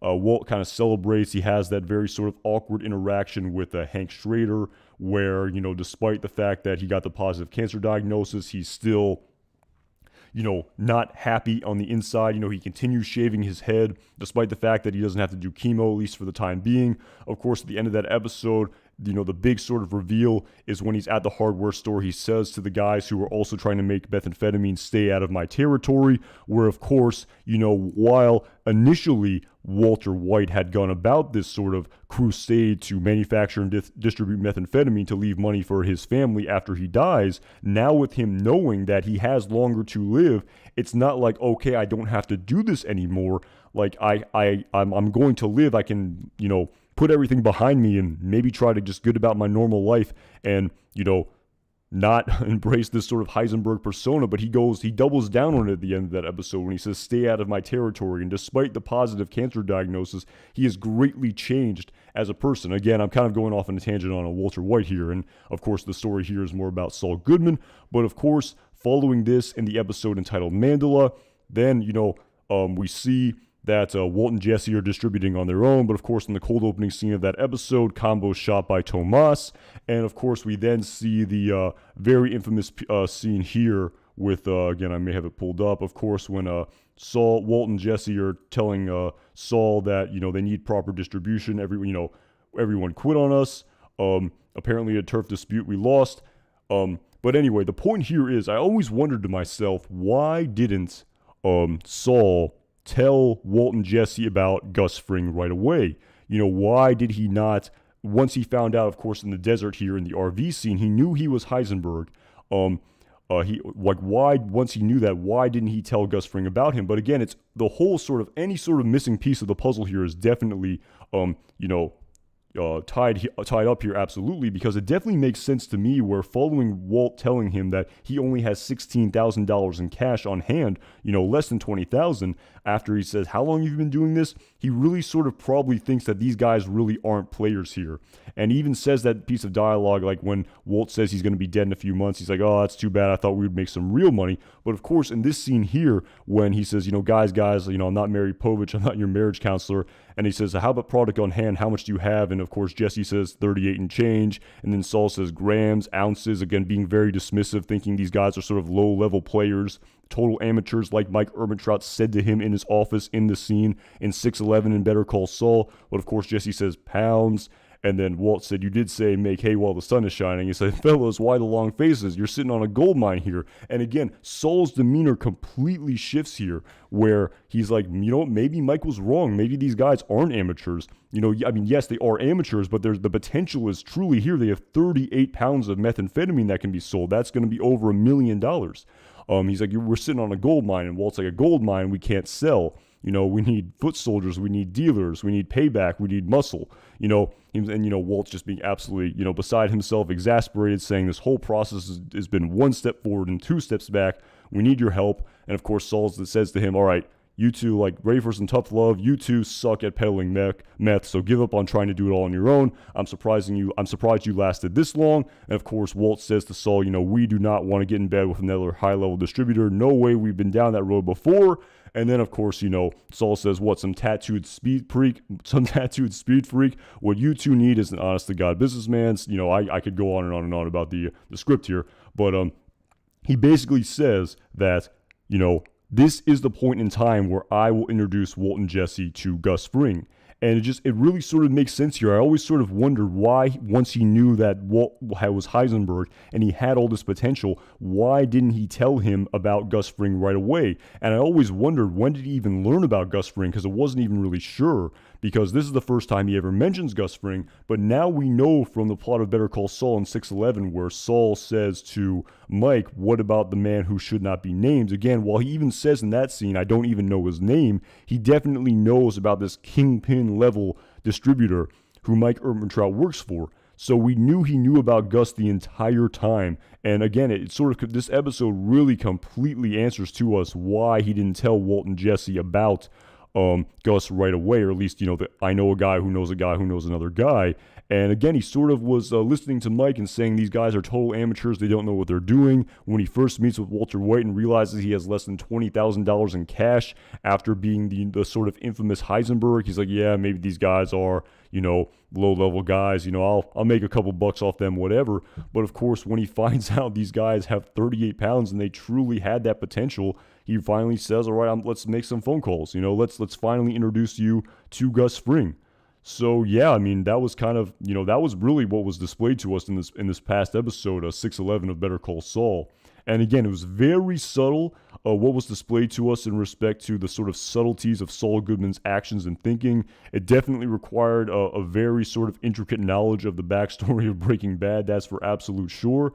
Walt kind of celebrates. He has that very sort of awkward interaction with Hank Schrader, where, despite the fact that he got the positive cancer diagnosis, he's still not happy on the inside. He continues shaving his head despite the fact that he doesn't have to do chemo, at least for the time being. Of course, at the end of that episode, the big sort of reveal is when he's at the hardware store. He says to the guys who are also trying to make methamphetamine, stay out of my territory, where of course, while initially Walter White had gone about this sort of crusade to manufacture and distribute methamphetamine to leave money for his family after he dies, now with him knowing that he has longer to live, it's not like, okay, I don't have to do this anymore. Like I'm going to live. I can, put everything behind me and maybe try to just get about my normal life and, not embrace this sort of Heisenberg persona. But he doubles down on it at the end of that episode when he says, stay out of my territory. And despite the positive cancer diagnosis, he has greatly changed as a person. Again, I'm kind of going off on a tangent on a Walter White here. And of course, the story here is more about Saul Goodman. But of course, following this in the episode entitled Mandela, then, we see that Walt and Jesse are distributing on their own. But of course, in the cold opening scene of that episode, Combo's shot by Tomas. And of course, we then see the very infamous scene here with, again, I may have it pulled up, of course, when Walt and Jesse are telling Saul that, they need proper distribution. Everyone quit on us. Apparently a turf dispute we lost. But anyway, the point here is, I always wondered to myself, why didn't Saul tell Walt and Jesse about Gus Fring right away? Why did he not, once he found out, of course, in the desert here in the RV scene, he knew he was Heisenberg. Why, once he knew that, why didn't he tell Gus Fring about him? But again, it's the whole sort of, any sort of missing piece of the puzzle here is definitely, tied up here, absolutely, because it definitely makes sense to me where following Walt telling him that he only has $16,000 in cash on hand, less than $20,000, after he says, how long have you been doing this? He really sort of probably thinks that these guys really aren't players here. And he even says that piece of dialogue, like when Walt says he's going to be dead in a few months, he's like, oh, that's too bad. I thought we would make some real money. But of course, in this scene here, when he says, guys, I'm not Mary Povich, I'm not your marriage counselor. And he says, how about product on hand? How much do you have? And of course, Jesse says 38 and change. And then Saul says grams, ounces, again, being very dismissive, thinking these guys are sort of low-level players, total amateurs, like Mike Ehrmantraut said to him in his office in the scene in 611 in Better Call Saul. But of course, Jesse says pounds. And then Walt said, you did say make hay while the sun is shining. He said, fellas, why the long faces? You're sitting on a gold mine here. And again, Saul's demeanor completely shifts here, where he's like, maybe Mike was wrong. Maybe these guys aren't amateurs. I mean, yes, they are amateurs, but the potential is truly here. They have 38 pounds of methamphetamine that can be sold. That's going to be over $1 million. He's like, we're sitting on a gold mine. And Walt's like, a gold mine we can't sell. We need foot soldiers, we need dealers, we need payback, we need muscle, and Walt's just being absolutely, beside himself, exasperated, saying this whole process has been one step forward and two steps back. We need your help. And of course, Saul says to him, all right, you two, ready for some tough love. You two suck at peddling meth, so give up on trying to do it all on your own. I'm surprised you lasted this long. And of course, Walt says to Saul, we do not want to get in bed with another high-level distributor. No way, we've been down that road before. And then, of course, Saul says, some tattooed speed freak. What you two need is an honest-to-God businessman. I could go on and on and on about the script here. But he basically says that, this is the point in time where I will introduce Walt and Jesse to Gus Fring. And it really sort of makes sense here. I always sort of wondered why, once he knew that Walt was Heisenberg and he had all this potential, why didn't he tell him about Gus Fring right away? And I always wondered, when did he even learn about Gus Fring? Because I wasn't even really sure, because this is the first time he ever mentions Gus Fring. But now we know from the plot of Better Call Saul in 611, where Saul says to Mike, what about the man who should not be named? Again, while he even says in that scene, I don't even know his name, he definitely knows about this kingpin level distributor who Mike Ehrmantraut works for. So we knew he knew about Gus the entire time. And again, this episode really completely answers to us why he didn't tell Walt and Jesse about Gus right away, or at least, I know a guy who knows another guy. And again, he sort of was listening to Mike and saying these guys are total amateurs. They don't know what they're doing. When he first meets with Walter White and realizes he has less than $20,000 in cash after being the sort of infamous Heisenberg, he's like, yeah, maybe these guys are, low-level guys. I'll make a couple bucks off them, whatever. But of course, when he finds out these guys have 38 pounds and they truly had that potential, he finally says, all right, let's make some phone calls. Let's finally introduce you to Gus Fring. So yeah, I mean, that was kind of, that was really what was displayed to us in this past episode, 611 of Better Call Saul. And again, it was very subtle, what was displayed to us in respect to the sort of subtleties of Saul Goodman's actions and thinking. It definitely required a very sort of intricate knowledge of the backstory of Breaking Bad, that's for absolute sure.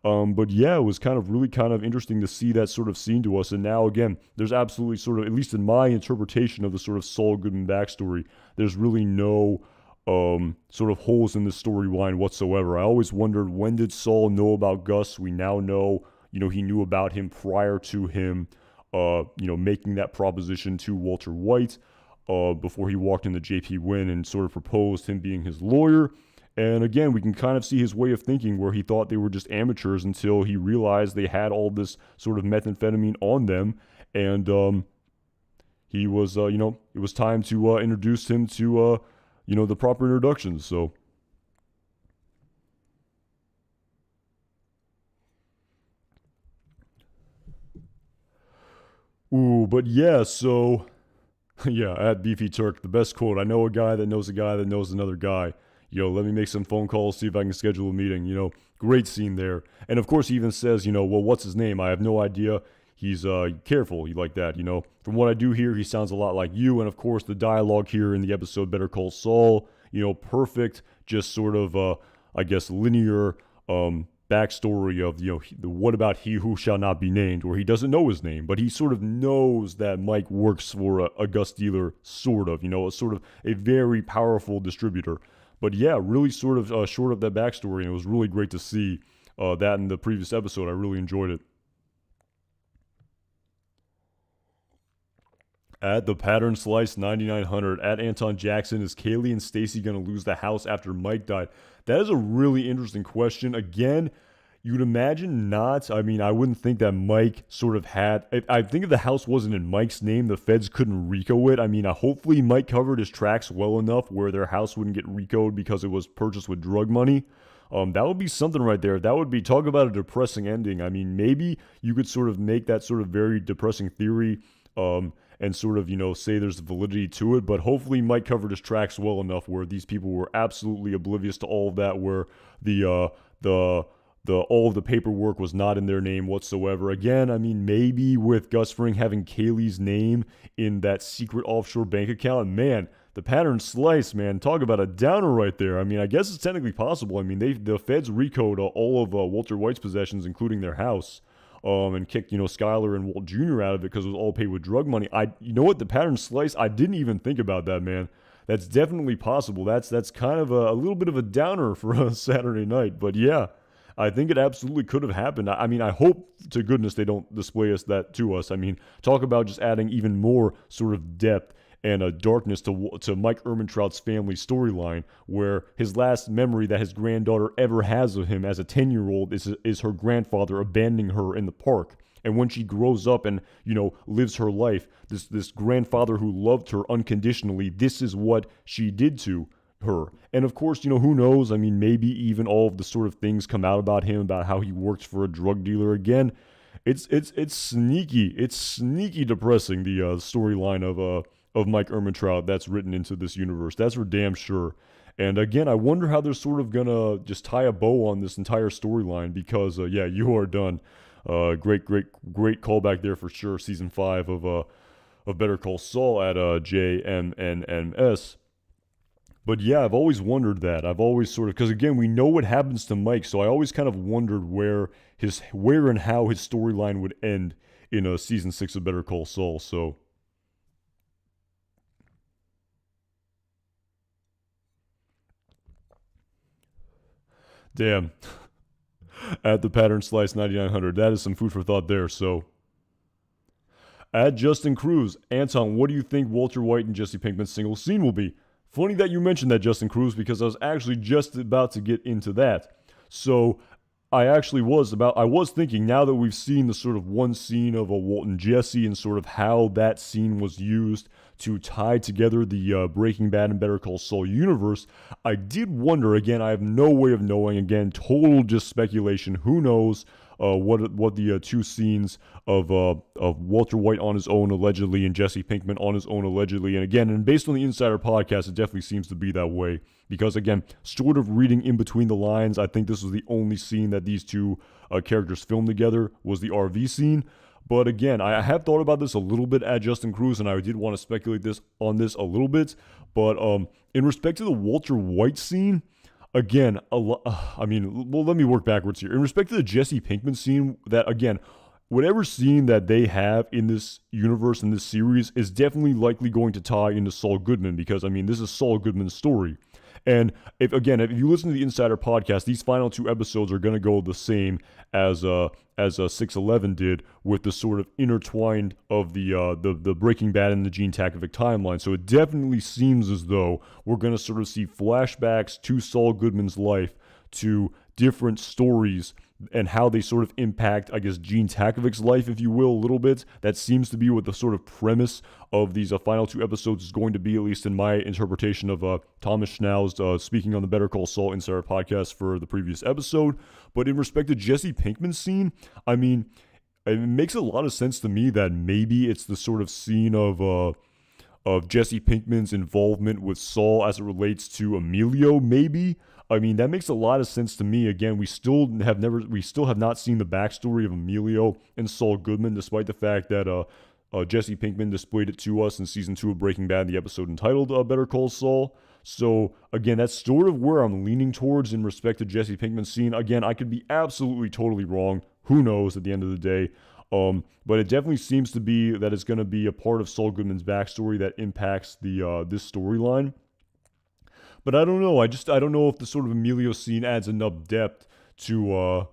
But yeah, it was really interesting to see that sort of scene to us. And now again, there's absolutely sort of, at least in my interpretation of the sort of Saul Goodman backstory, there's really no sort of holes in this storyline whatsoever. I always wondered, when did Saul know about Gus? We now know, he knew about him prior to him, making that proposition to Walter White, before he walked into JP Wynn and sort of proposed him being his lawyer. And again, we can kind of see his way of thinking, where he thought they were just amateurs until he realized they had all this sort of methamphetamine on them. And he was, it was time to introduce him to, the proper introductions. So. Ooh, but yeah, so, yeah, at Beefy Turk, the best quote, I know a guy that knows another guy. Let me make some phone calls, see if I can schedule a meeting. Great scene there. And of course, he even says, well, what's his name? I have no idea. He's careful, like that, From what I do hear, he sounds a lot like you. And of course, the dialogue here in the episode Better Call Saul, perfect, just sort of, linear backstory of, the what about he who shall not be named, where he doesn't know his name, but he sort of knows that Mike works for a Gus dealer, sort of, a sort of a very powerful distributor. But yeah, really sort of short of that backstory, and it was really great to see that in the previous episode. I really enjoyed it. At the Pattern Slice 9900, at Anton Jackson, is Kaylee and Stacy going to lose the house after Mike died? That is a really interesting question. Again, You'd imagine not. I mean, I wouldn't think that Mike sort of had. I think if the house wasn't in Mike's name, the feds couldn't RICO it. I mean, hopefully Mike covered his tracks well enough where their house wouldn't get RICO'd because it was purchased with drug money. That would be something right there. That would be, talk about a depressing ending. I mean, maybe you could sort of make that sort of very depressing theory, and sort of, say there's validity to it. But hopefully Mike covered his tracks well enough where these people were absolutely oblivious to all of that, where the all of the paperwork was not in their name whatsoever. Again, I mean, maybe with Gus Fring having Kaylee's name in that secret offshore bank account, man, the pattern slice, man, talk about a downer right there. I mean, I guess it's technically possible. I mean, the feds RICO'd all of Walter White's possessions, including their house, and kicked, Skyler and Walt Jr. out of it because it was all paid with drug money. You know what, the pattern slice, I didn't even think about that, man. That's definitely possible. That's kind of a little bit of a downer for a Saturday night, but yeah. I think it absolutely could have happened. I mean, I hope to goodness they don't display that to us. I mean, talk about just adding even more sort of depth and a darkness to Mike Ehrmantraut's family storyline, where his last memory that his granddaughter ever has of him as a 10-year-old is her grandfather abandoning her in the park. And when she grows up and, lives her life, this grandfather who loved her unconditionally, this is what she did to her. And of course, who knows? I mean, maybe even all of the sort of things come out about him, about how he works for a drug dealer. Again, it's sneaky. It's sneaky depressing, the storyline of Mike Ehrmantraut that's written into this universe. That's for damn sure. And again, I wonder how they're sort of gonna just tie a bow on this entire storyline, because yeah, you are done. Great callback there for sure. Season 5 of Better Call Saul at JMNMS. But yeah, I've always wondered that. I've always sort of, because again, we know what happens to Mike, so I always kind of wondered where and how his storyline would end in season 6 of Better Call Saul. So damn. At the pattern slice 9900, that is some food for thought there. So at Justin Cruz, Anton, what do you think Walter White and Jesse Pinkman's single scene will be? Funny that you mentioned that, Justin Cruz, because I was actually just about to get into that. So I was thinking, now that we've seen the sort of one scene of a Walt and Jesse and sort of how that scene was used to tie together the Breaking Bad and Better Call Saul universe, I did wonder, again, I have no way of knowing, again, total just speculation, who knows what the two scenes of Walter White on his own allegedly and Jesse Pinkman on his own allegedly, and again, and based on the Insider podcast, it definitely seems to be that way, because again, sort of reading in between the lines, I think this was the only scene that these two characters filmed together, was the RV scene. But again, I have thought about this a little bit at Justin Cruz, and I did want to speculate on this a little bit. But in respect to the Walter White scene, again, I mean, well, let me work backwards here. In respect to the Jesse Pinkman scene, that again, whatever scene that they have in this universe, in this series, is definitely likely going to tie into Saul Goodman, because I mean, this is Saul Goodman's story. And if you listen to the Insider podcast, these final two episodes are going to go the same as 611 did, with the sort of intertwined of the Breaking Bad and the Gene Takovic timeline. So it definitely seems as though we're going to sort of see flashbacks to Saul Goodman's life, to different stories, and how they sort of impact, I guess, Gene Takovic's life, if you will, a little bit. That seems to be what the sort of premise of these final two episodes is going to be, at least in my interpretation of Thomas Schnauz speaking on the Better Call Saul Insider podcast for the previous episode. But in respect to Jesse Pinkman's scene, I mean, it makes a lot of sense to me that maybe it's the sort of scene of Jesse Pinkman's involvement with Saul as it relates to Emilio, maybe. I mean, that makes a lot of sense to me. Again, we still have not seen the backstory of Emilio and Saul Goodman, despite the fact that Jesse Pinkman displayed it to us in season 2 of Breaking Bad, the episode entitled Better Call Saul. So again, that's sort of where I'm leaning towards in respect to Jesse Pinkman's scene. Again, I could be absolutely totally wrong. Who knows at the end of the day? But it definitely seems to be that it's going to be a part of Saul Goodman's backstory that impacts this storyline. But I don't know. I don't know if the sort of Emilio scene adds enough depth to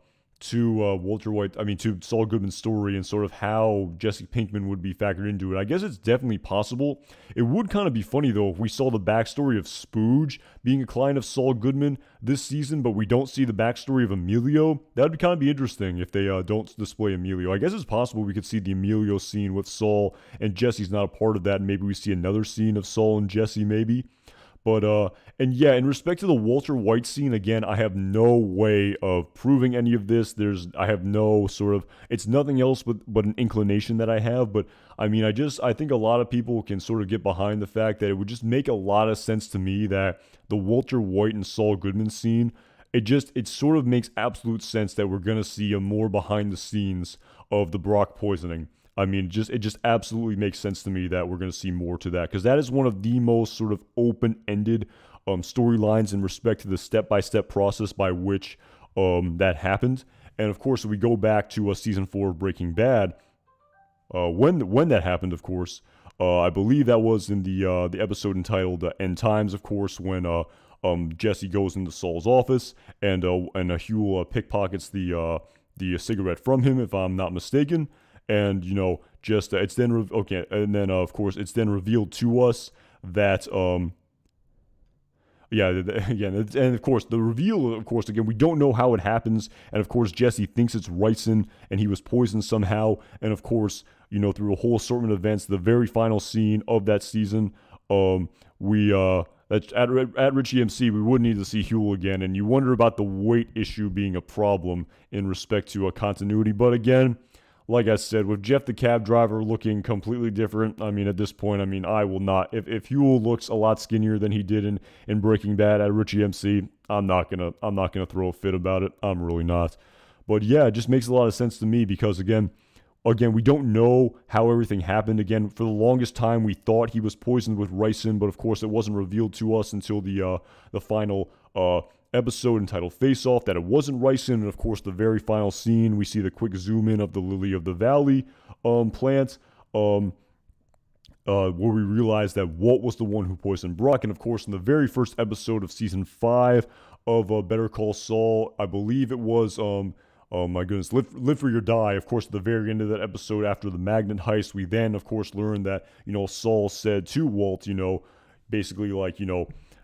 to to Saul Goodman's story and sort of how Jesse Pinkman would be factored into it. I guess it's definitely possible. It would kind of be funny, though, if we saw the backstory of Spooge being a client of Saul Goodman this season, but we don't see the backstory of Emilio. That would kind of be interesting if they don't display Emilio. I guess it's possible we could see the Emilio scene with Saul and Jesse's not a part of that, and maybe we see another scene of Saul and Jesse, maybe. But, and yeah, in respect to the Walter White scene, again, I have no way of proving any of this. I have no sort of, it's nothing else but an inclination that I have. But, I mean, I think a lot of people can sort of get behind the fact that it would just make a lot of sense to me that the Walter White and Saul Goodman scene, it sort of makes absolute sense that we're going to see a more behind the scenes of the Brock poisoning. I mean, it just absolutely makes sense to me that we're going to see more to that, because that is one of the most sort of open-ended storylines in respect to the step-by-step process by which that happened. And of course, if we go back to season 4 of Breaking Bad, when that happened, of course, I believe that was in the episode entitled "End Times." Of course, when Jesse goes into Saul's office and Huell pickpockets the cigarette from him, if I'm not mistaken. And, it's then, of course, it's then revealed to us that, and of course, the reveal, of course, again, we don't know how it happens, and of course, Jesse thinks it's ricin, and he was poisoned somehow, and of course, through a whole assortment of events, the very final scene of that season, at Richie MC, we would need to see Huell again, and you wonder about the weight issue being a problem in respect to a continuity, but again, like I said, with Jeff the cab driver looking completely different, I mean, at this point, I mean, I will not. If Huell looks a lot skinnier than he did in Breaking Bad at Richie MC, I'm not gonna throw a fit about it. I'm really not. But yeah, it just makes a lot of sense to me because again, we don't know how everything happened. Again, for the longest time, we thought he was poisoned with ricin, but of course, it wasn't revealed to us until the final episode entitled Face Off that it wasn't ricin, and of course the very final scene we see the quick zoom in of the Lily of the Valley plant where we realize that Walt was the one who poisoned Brock. And of course in the very first episode of season 5 of Better Call Saul, I believe it was oh my goodness, Live Free or Die. Of course, at the very end of that episode, after the magnet heist, we then of course learn that Saul said to Walt, basically like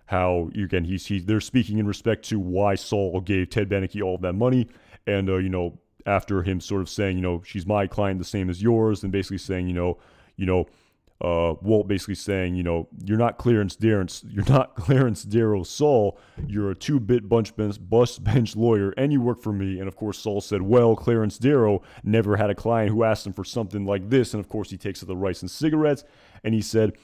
how again they're speaking in respect to why Saul gave Ted Beneke all of that money, and after him sort of saying she's my client the same as yours, and basically saying Walt basically saying you're not Clarence Darrow Saul, you're a 2-bit bus bench lawyer and you work for me. And of course Saul said, well, Clarence Darrow never had a client who asked him for something like this, and of course he takes the rice and cigarettes, and he said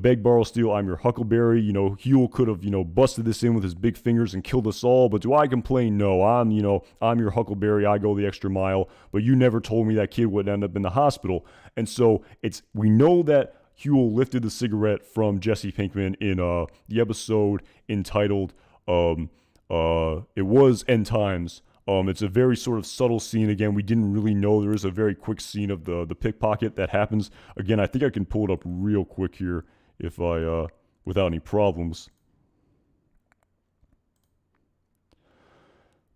beg, borrow, steal, I'm your Huckleberry. Huell could have, busted this in with his big fingers and killed us all, but do I complain? No, I'm your Huckleberry. I go the extra mile, but you never told me that kid would end up in the hospital. And so we know that Huell lifted the cigarette from Jesse Pinkman in the episode entitled, it was End Times. It's a very sort of subtle scene. Again, we didn't really know. There is a very quick scene of the pickpocket that happens. Again, I think I can pull it up real quick here if I without any problems.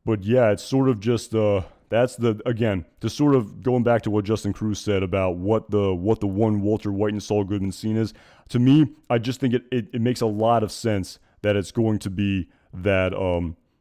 But yeah, it's sort of just to sort of going back to what Justin Cruz said about what the one Walter White and Saul Goodman scene is. To me, I just think it makes a lot of sense that it's going to be that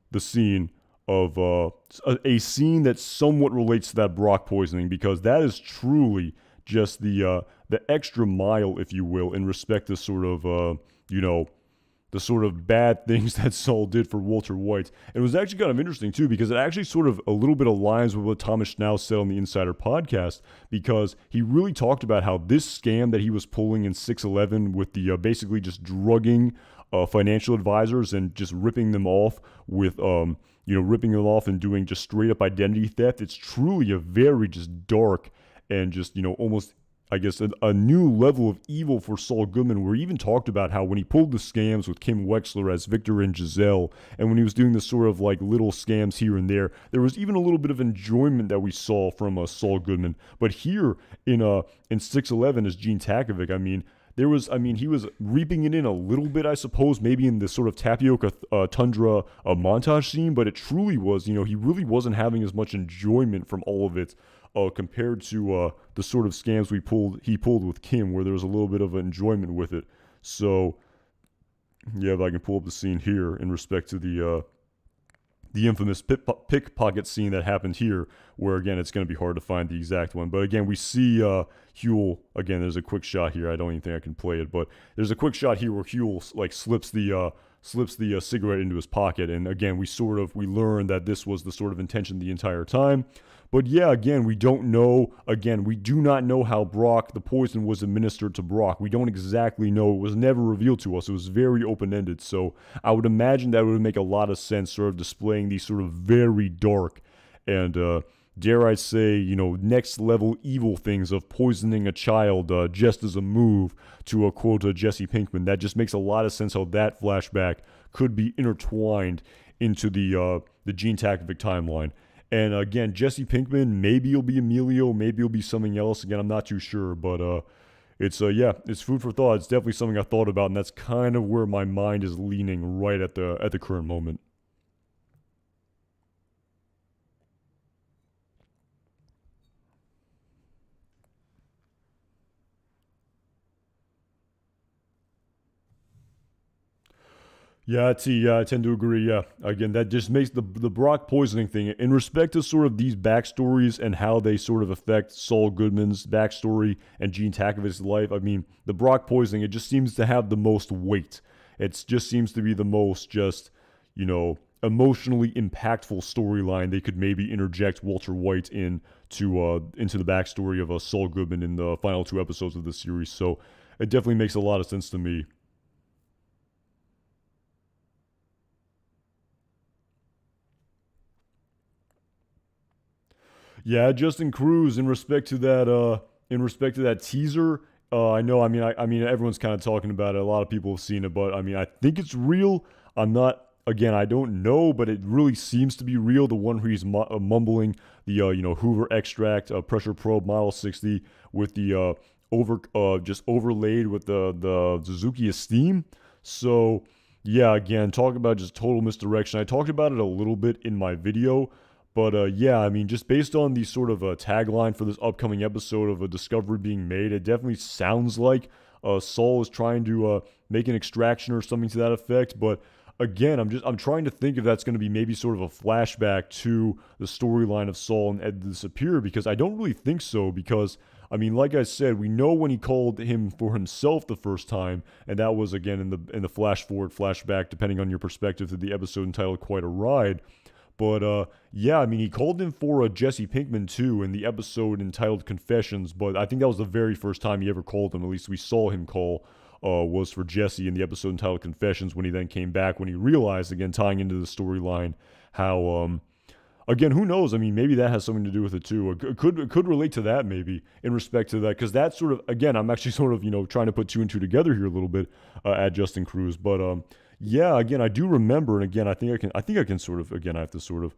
the scene of a scene that somewhat relates to that Brock poisoning, because that is truly just the extra mile, if you will, in respect to sort of the sort of bad things that Saul did for Walter White. And it was actually kind of interesting too, because it actually sort of a little bit aligns with what Thomas Schnauz said on the Insider podcast, because he really talked about how this scam that he was pulling in 611 with the basically just drugging financial advisors and just ripping them off with ripping them off and doing just straight up identity theft. It's truly a very just dark and just, almost, I guess, a new level of evil for Saul Goodman, where he even talked about how when he pulled the scams with Kim Wexler as Victor and Giselle, and when he was doing the sort of like little scams here and there was even a little bit of enjoyment that we saw from Saul Goodman. But here in 611 as Gene Takovic, I mean, there was, I mean, he was reaping it in a little bit, I suppose, maybe in this sort of tapioca tundra montage scene, but it truly was, he really wasn't having as much enjoyment from all of it compared to the sort of scams he pulled with Kim, where there was a little bit of enjoyment with it. So, yeah, if I can pull up the scene here in respect to the infamous pickpocket scene that happened here, where again it's going to be hard to find the exact one. But again, we see Huell. Again, there's a quick shot here. I don't even think I can play it, but there's a quick shot here where Huell like slips the cigarette into his pocket, and again we learn that this was the sort of intention the entire time. But yeah, again, we don't know. Again, we do not know how the poison was administered to Brock. We don't exactly know. It was never revealed to us. It was very open-ended. So I would imagine that would make a lot of sense, sort of displaying these sort of very dark and, dare I say, next level evil things of poisoning a child just as a move to quote Jesse Pinkman. That just makes a lot of sense how that flashback could be intertwined into the Gene Takovic timeline. And again, Jesse Pinkman, maybe he'll be Emilio, maybe he'll be something else. Again, I'm not too sure, but it's food for thought. It's definitely something I thought about, and that's kind of where my mind is leaning right at the current moment. Yeah, I tend to agree. Yeah, again, that just makes the Brock poisoning thing in respect to sort of these backstories and how they sort of affect Saul Goodman's backstory and Gene Takovic's life. I mean, the Brock poisoning, it just seems to have the most weight. It just seems to be the most emotionally impactful storyline they could maybe interject Walter White into the backstory of Saul Goodman in the final 2 episodes of the series. So it definitely makes a lot of sense to me. Yeah, Justin Cruz. In respect to that teaser, I know. I mean, everyone's kind of talking about it. A lot of people have seen it, but I mean, I think it's real. I'm not. Again, I don't know, but it really seems to be real. The one where he's mumbling the Hoover extract, pressure probe model 60 with the just overlaid with the Suzuki Esteem. So yeah, again, talk about just total misdirection. I talked about it a little bit in my video. But yeah, I mean, just based on the sort of tagline for this upcoming episode of a discovery being made, it definitely sounds like Saul is trying to make an extraction or something to that effect. But again, I'm trying to think if that's going to be maybe sort of a flashback to the storyline of Saul and Ed the Disappearer, because I don't really think so. Because I mean, like I said, we know when he called him for himself the first time, and that was again in the flash forward flashback, depending on your perspective, to the episode entitled "Quite a Ride." But yeah, I mean, he called in for Jesse Pinkman too in the episode entitled Confessions, but I think that was the very first time he ever called him. At least we saw him call was for Jesse in the episode entitled Confessions, when he then came back, when he realized, again, tying into the storyline, how again, who knows? I mean, maybe that has something to do with it too. It could relate to that maybe in respect to that, because that sort of, again, I'm actually sort of trying to put 2 and 2 together here a little bit at Justin Cruz, but yeah, again, I do remember, and again, I think I can sort of, again, I have to sort of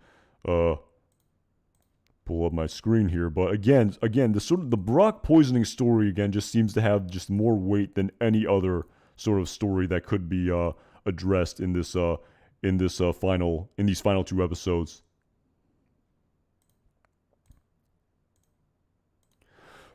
pull up my screen here, but again, the Brock poisoning story again just seems to have just more weight than any other sort of story that could be addressed in these final 2 episodes.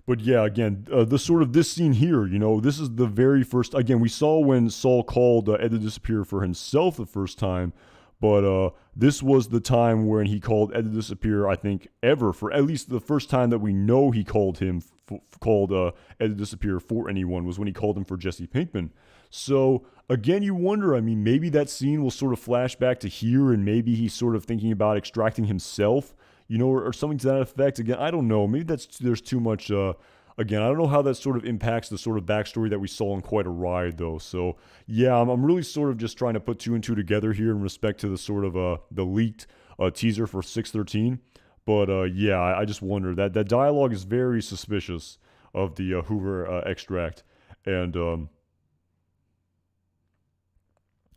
But yeah, again, this scene here, this is the very first. Again, we saw when Saul called Ed the Disappearer for himself the first time, but this was the time when he called Ed the Disappearer, I think, ever, for at least the first time that we know he called him Ed the Disappearer for anyone, was when he called him for Jesse Pinkman. So again, you wonder. I mean, maybe that scene will sort of flash back to here, and maybe he's sort of thinking about extracting himself, or something to that effect. Again, I don't know. Maybe there's too much. Again, I don't know how that sort of impacts the sort of backstory that we saw in Quite a Ride, though. So yeah, I'm really sort of just trying to put 2 and 2 together here in respect to the sort of the leaked teaser for 613. But yeah, I just wonder that dialogue is very suspicious of the Hoover extract, and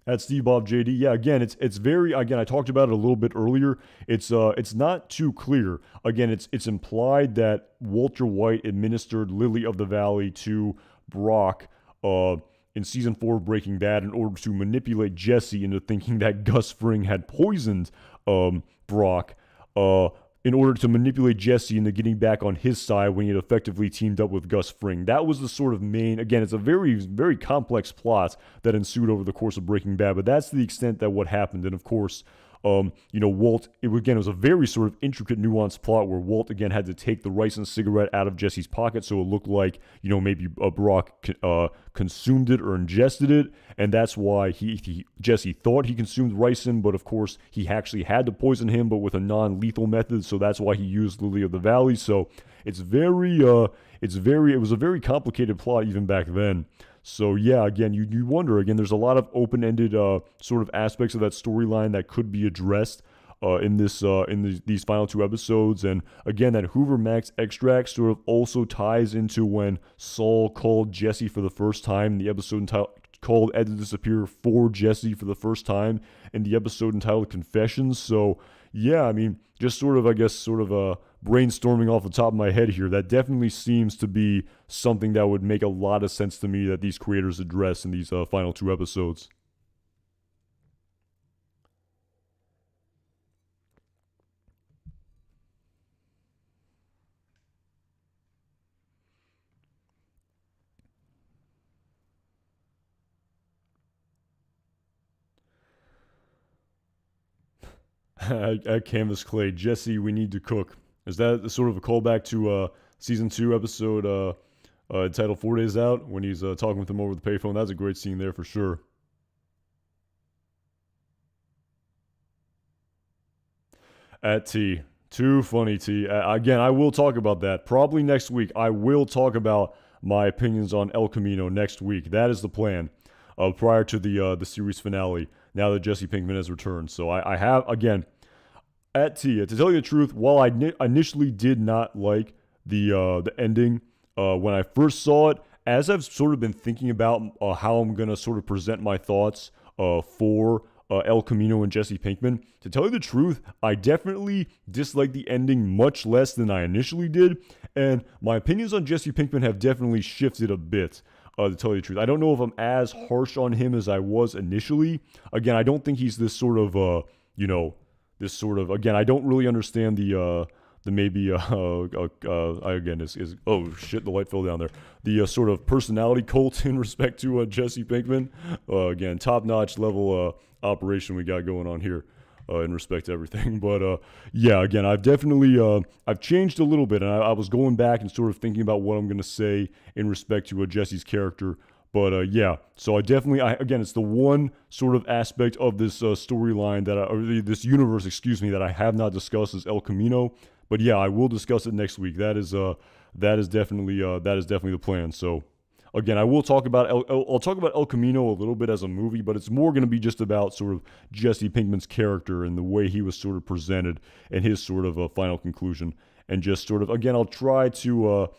at Steve Bob JD. Yeah, again, it's very, again, I talked about it a little bit earlier. It's not too clear. Again, it's implied that Walter White administered Lily of the Valley to Brock uh, in season 4 of Breaking Bad in order to manipulate Jesse into thinking that Gus Fring had poisoned Brock. In order to manipulate Jesse into getting back on his side when he had effectively teamed up with Gus Fring. That was the sort of main, again, it's a very, very complex plot that ensued over the course of Breaking Bad, but that's the extent that what happened. And of course, Walt, it was a very sort of intricate, nuanced plot where Walt, again, had to take the rice and cigarette out of Jesse's pocket so it looked like, maybe Brock consumed it or ingested it, and that's why Jesse thought he consumed ricin, but of course, he actually had to poison him, but with a non-lethal method, so that's why he used Lily of the Valley, so it was a very complicated plot even back then. So yeah, again, you wonder, again, there's a lot of open-ended sort of aspects of that storyline that could be addressed in these final 2 episodes. And again, that Hoover Max extract sort of also ties into when Saul called Jesse for the first time, the episode called Ed to Disappear for Jesse for the first time, in the episode entitled Confessions. So yeah, I mean, just sort of, I guess, brainstorming off the top of my head here, that definitely seems to be something that would make a lot of sense to me that these creators address in these final 2 episodes. At Canvas Clay, Jesse, we need to cook. Is that sort of a callback to season 2 episode titled 4 Days Out when he's talking with him over the payphone? That's a great scene there for sure. At T. Too funny, T. Again, I will talk about that. Probably next week. I will talk about my opinions on El Camino next week. That is the plan. Prior to the series finale, now that Jesse Pinkman has returned. So I have, again, at T, to tell you the truth, while I initially did not like the ending when I first saw it, as I've sort of been thinking about how I'm going to sort of present my thoughts for El Camino and Jesse Pinkman, to tell you the truth, I definitely dislike the ending much less than I initially did, and my opinions on Jesse Pinkman have definitely shifted a bit. To tell you the truth, I don't know if I'm as harsh on him as I was initially. Again, I don't think he's this sort of, again, I don't really understand the maybe, again, oh shit, the light fell down there. The sort of personality cult in respect to Jesse Pinkman. Again, top-notch level operation we got going on here. In respect to everything, but yeah, again, I've definitely I've changed a little bit, and I was going back and sort of thinking about what I'm going to say in respect to Jesse's character, but yeah, so again, it's the one sort of aspect of this storyline or this universe, that I have not discussed is El Camino, but yeah, I will discuss it next week. That is definitely the plan. So. Again, I will talk about I'll talk about El Camino a little bit as a movie, but it's more going to be just about sort of Jesse Pinkman's character and the way he was sort of presented and his sort of final conclusion. And just sort of, again, I'll try to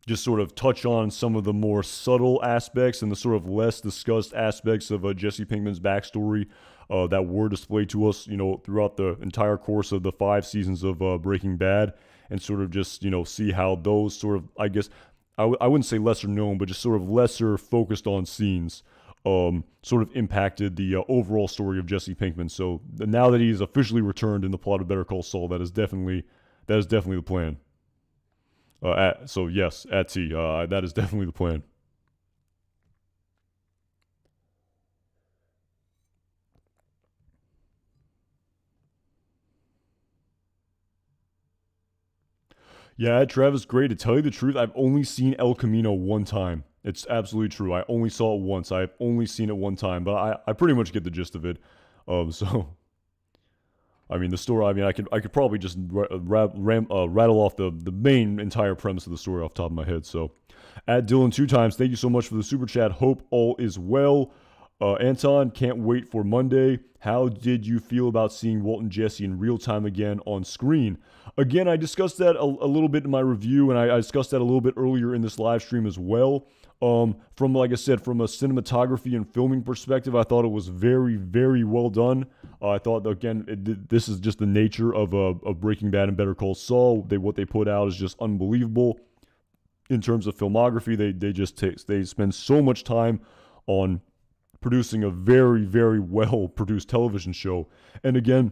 just sort of touch on some of the more subtle aspects and the sort of less discussed aspects of Jesse Pinkman's backstory that were displayed to us, throughout the entire course of the 5 seasons of Breaking Bad. And sort of just, see how those sort of, I guess, I wouldn't say lesser known, but just sort of lesser focused on scenes sort of impacted the overall story of Jesse Pinkman. So now that he's officially returned in the plot of Better Call Saul, that is definitely the plan. So yes, at T, that is definitely the plan. Yeah, Travis, great. To tell you the truth, I've only seen El Camino one time. It's absolutely true. I only saw it once. I've only seen it one time, but I pretty much get the gist of it. So I mean, the story. I mean, I could probably just rattle off the main entire premise of the story off the top of my head. So, at Dylan 2 times, thank you so much for the super chat. Hope all is well. Anton, can't wait for Monday. How did you feel about seeing Walt and Jesse in real time again on screen? Again, I discussed that a little bit in my review, and I discussed that a little bit earlier in this live stream as well. From, like I said, from a cinematography and filming perspective, I thought it was very, very well done. I thought, again, this is just the nature of Breaking Bad and Better Call Saul. What they put out is just unbelievable. in terms of filmography. They spend so much time on producing a very, very well produced television show. And again,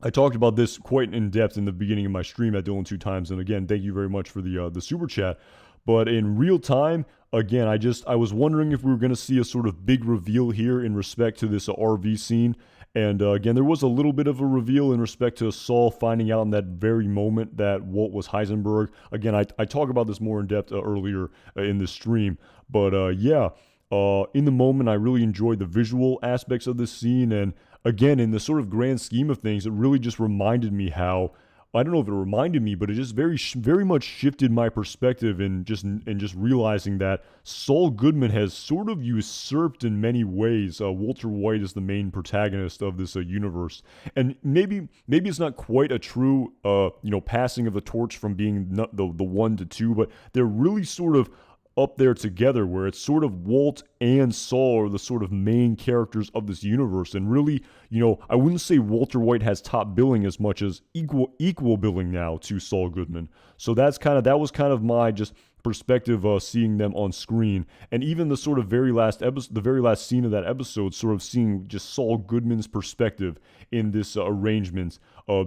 I talked about this quite in depth in the beginning of my stream at Dylan 2 times. And again, thank you very much for the super chat. But in real time, again, I was wondering if we were going to see a sort of big reveal here in respect to this RV scene. And again, there was a little bit of a reveal in respect to Saul finding out in that very moment that Walt was Heisenberg. Again, I talk about this more in depth earlier in this stream. But in the moment, I really enjoyed the visual aspects of this scene. And again, in the sort of grand scheme of things, it really just reminded me how, I don't know if it reminded me, but it just very much shifted my perspective in just realizing that Saul Goodman has sort of usurped in many ways Walter White as the main protagonist of this universe. And maybe it's not quite a true passing of the torch from being the 1 to 2, but they're really sort of up there together, where it's sort of Walt and Saul are the sort of main characters of this universe. And really, I wouldn't say Walter White has top billing as much as equal billing now to Saul Goodman. So that was kind of my just perspective seeing them on screen. And even the sort of very last scene of that episode, sort of seeing just Saul Goodman's perspective in this arrangement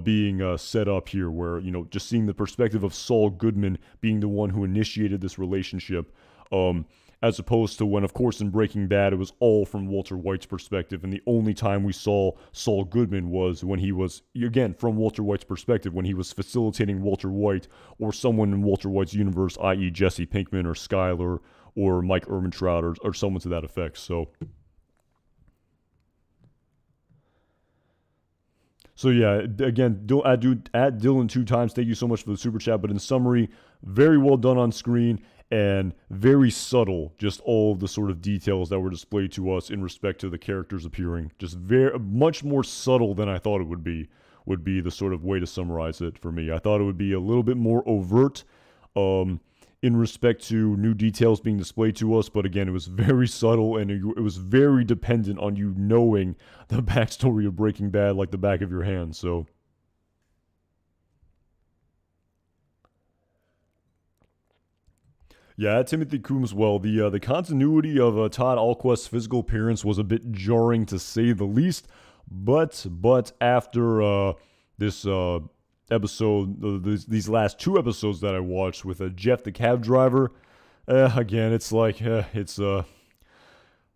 being set up here, where, just seeing the perspective of Saul Goodman being the one who initiated this relationship, as opposed to when, of course, in Breaking Bad, it was all from Walter White's perspective, and the only time we saw Saul Goodman was when he was, again, from Walter White's perspective, when he was facilitating Walter White or someone in Walter White's universe, i.e. Jesse Pinkman or Skyler or Mike Ehrmantraut or someone to that effect. So yeah, again, at Dylan 2 times, thank you so much for the super chat. But in summary, very well done on screen and very subtle, just all of the sort of details that were displayed to us in respect to the characters appearing. Just very much more subtle than I thought it would be the sort of way to summarize it for me. I thought it would be a little bit more overt in respect to new details being displayed to us, but again, it was very subtle, and it was very dependent on you knowing the backstory of Breaking Bad like the back of your hand. So yeah, Timothy Coombs, well, the continuity of Todd Alquist's physical appearance was a bit jarring to say the least, but after this episode, these last 2 episodes that I watched with Jeff the cab driver, again, it's like,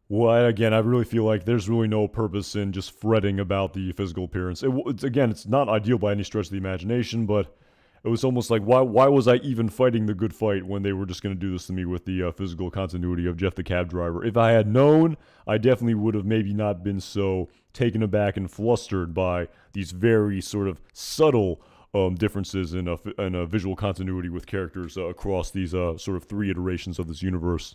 well, again, I really feel like there's really no purpose in just fretting about the physical appearance. It's not ideal by any stretch of the imagination, but it was almost like, why was I even fighting the good fight when they were just going to do this to me with the physical continuity of Jeff the cab driver? If I had known, I definitely would have maybe not been so taken aback and flustered by these very sort of subtle differences in a visual continuity with characters across these sort of 3 iterations of this universe.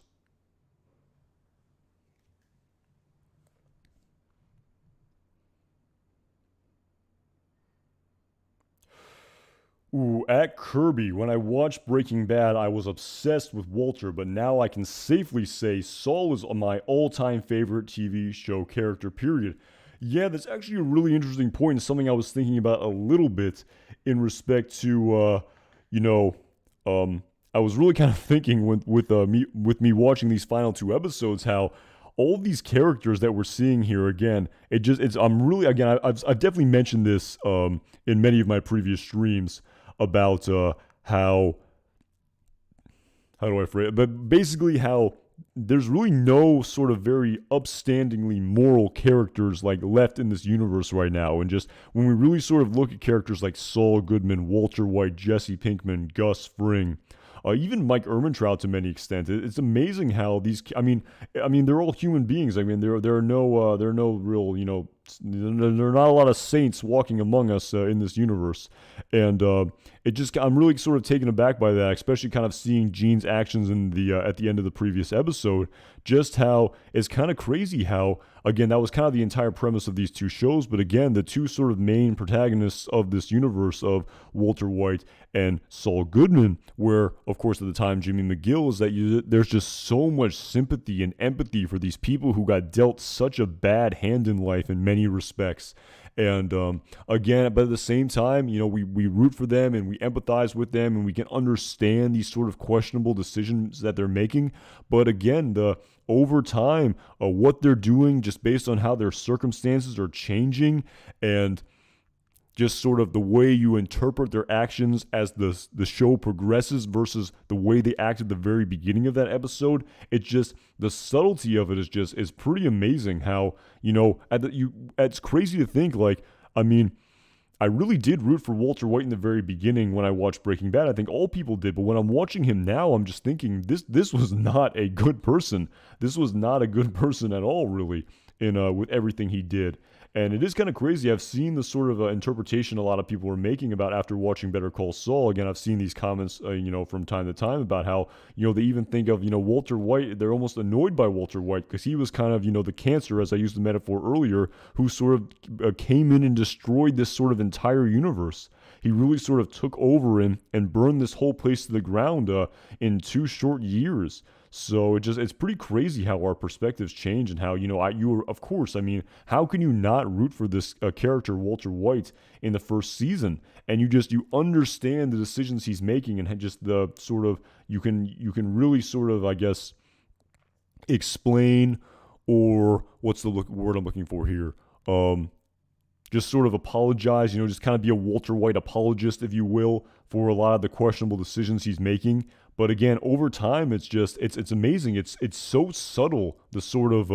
Ooh, at Kirby, when I watched Breaking Bad, I was obsessed with Walter, but now I can safely say Saul is my all-time favorite TV show character, period. Yeah, that's actually a really interesting point, and something I was thinking about a little bit in respect to, I was really kind of thinking with me watching these final 2 episodes, how all these characters that we're seeing here, again, I've definitely mentioned this in many of my previous streams about how do I phrase it? But basically how there's really no sort of very upstandingly moral characters like left in this universe right now. And just when we really sort of look at characters like Saul Goodman, Walter White, Jesse Pinkman, Gus Fring, even Mike Ehrmantraut to many extent, it's amazing how these. I mean, they're all human beings. I mean, there are no real, there are not a lot of saints walking among us in this universe, and I'm really sort of taken aback by that, especially kind of seeing Gene's actions in the at the end of the previous episode. Just how it's kind of crazy how, again, that was kind of the entire premise of these 2 shows, but again, the 2 sort of main protagonists of this universe of Walter White and Saul Goodman, where, of course, at the time, Jimmy McGill, is that there's just so much sympathy and empathy for these people who got dealt such a bad hand in life in many respects. And again, but at the same time, we root for them and we empathize with them and we can understand these sort of questionable decisions that they're making. But again, the over time, what they're doing just based on how their circumstances are changing and just sort of the way you interpret their actions as the show progresses versus the way they act at the very beginning of that episode. It's just the subtlety of it is pretty amazing. How it's crazy to think like I mean. I really did root for Walter White in the very beginning when I watched Breaking Bad. I think all people did, but when I'm watching him now, I'm just thinking this was not a good person. This was not a good person at all, really, in with everything he did. And it is kind of crazy. I've seen the sort of interpretation a lot of people are making about after watching Better Call Saul. Again, I've seen these comments, from time to time about how, they even think of, Walter White. They're almost annoyed by Walter White because he was kind of, the cancer, as I used the metaphor earlier, who sort of came in and destroyed this sort of entire universe. He really sort of took over and burned this whole place to the ground in 2 short years. So it's pretty crazy how our perspectives change and how, of course, I mean, how can you not root for this character, Walter White, in the first season? And you understand the decisions he's making and just the sort of, you can really sort of, I guess, explain, or what's the word I'm looking for here? Just sort of apologize, just kind of be a Walter White apologist, if you will, for a lot of the questionable decisions he's making. But again, over time, it's amazing. It's so subtle, the sort of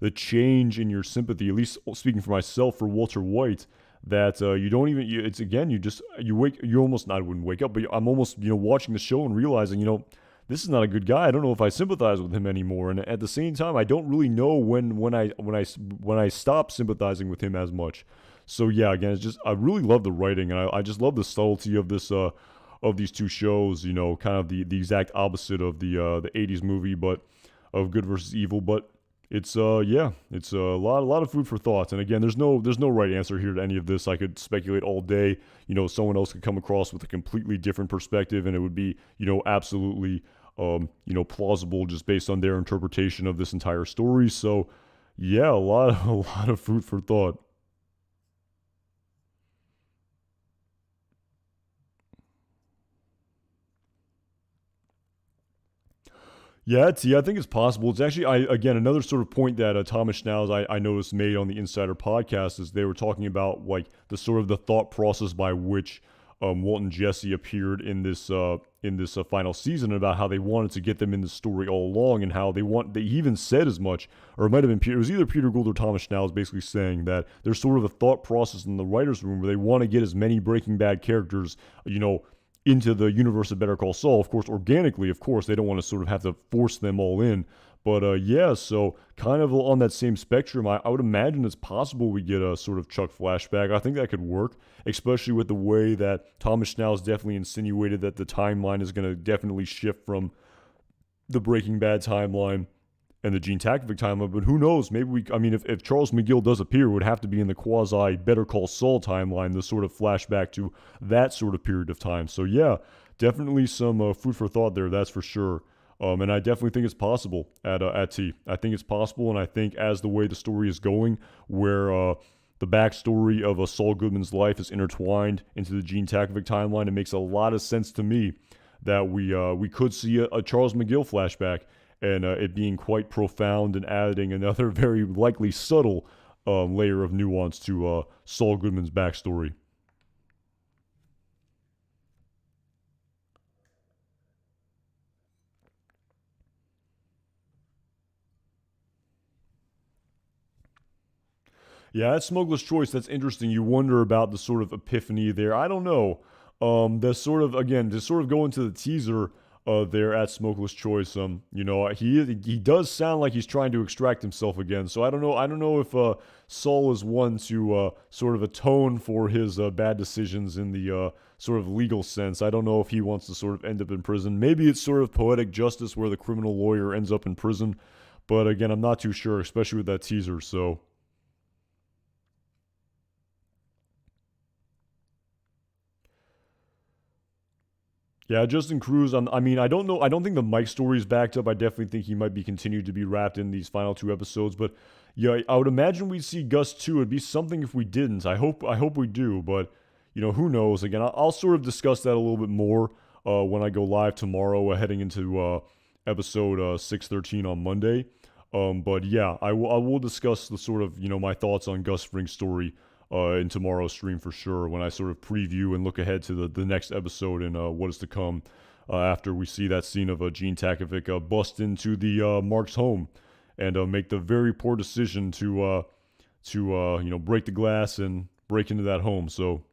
the change in your sympathy, at least speaking for myself, for Walter White, that you don't even, it's again, you almost, I wouldn't wake up, but I'm almost, watching the show and realizing, this is not a good guy. I don't know if I sympathize with him anymore. And at the same time, I don't really know when I stop sympathizing with him as much. So yeah, again, I really love the writing, and I just love the subtlety of this of these 2 shows. Kind of the exact opposite of the 80s movie, but of good versus evil. But it's it's a lot of food for thought. And again, there's no right answer here to any of this. I could speculate all day. Someone else could come across with a completely different perspective, and it would be absolutely plausible just based on their interpretation of this entire story. So yeah, a lot of food for thought. I think it's possible. It's actually, again, another sort of point that Thomas Schnauz, I noticed, made on the Insider podcast is they were talking about like the sort of the thought process by which Walt and Jesse appeared in this final season, about how they wanted to get them in the story all along, and how they even said as much, or it might have been it was either Peter Gould or Thomas Schnauz, basically saying that there's sort of a thought process in the writers' room where they want to get as many Breaking Bad characters, into the universe of Better Call Saul. Of course, organically, of course, they don't want to sort of have to force them all in. But so kind of on that same spectrum, I would imagine it's possible we get a sort of Chuck flashback. I think that could work, especially with the way that Thomas Schnauz definitely insinuated that the timeline is going to definitely shift from the Breaking Bad timeline and the Gene Takovic timeline. But who knows? Maybe if Charles McGill does appear, it would have to be in the quasi Better Call Saul timeline, the sort of flashback to that sort of period of time. So yeah, definitely some food for thought there, that's for sure. And I definitely think it's possible at T. I think it's possible, and I think as the way the story is going, where the backstory of Saul Goodman's life is intertwined into the Gene Takovic timeline, it makes a lot of sense to me that we could see a Charles McGill flashback, and it being quite profound and adding another very likely subtle layer of nuance to Saul Goodman's backstory. Yeah, that's Smuggler's Choice. That's interesting. You wonder about the sort of epiphany there. I don't know. The sort of, again, to sort of go into the teaser there at Smokeless Choice. He does sound like he's trying to extract himself again. So I don't know. I don't know if Saul is one to sort of atone for his bad decisions in the sort of legal sense. I don't know if he wants to sort of end up in prison. Maybe it's sort of poetic justice where the criminal lawyer ends up in prison. But again, I'm not too sure, especially with that teaser. So Yeah, Justin Cruz. I mean, I don't know. I don't think the Mike story is backed up. I definitely think he might be continued to be wrapped in these final two episodes. But yeah, I would imagine we'd see Gus too. It'd be something if we didn't. I hope we do. But who knows? Again, I'll sort of discuss that a little bit more when I go live tomorrow, heading into episode 613 on Monday. But yeah, I will discuss the sort of my thoughts on Gus Fring's story in tomorrow's stream for sure, when I sort of preview and look ahead to the next episode and what is to come after we see that scene of Gene Takovic bust into the Mark's home and make the very poor decision to break the glass and break into that home. So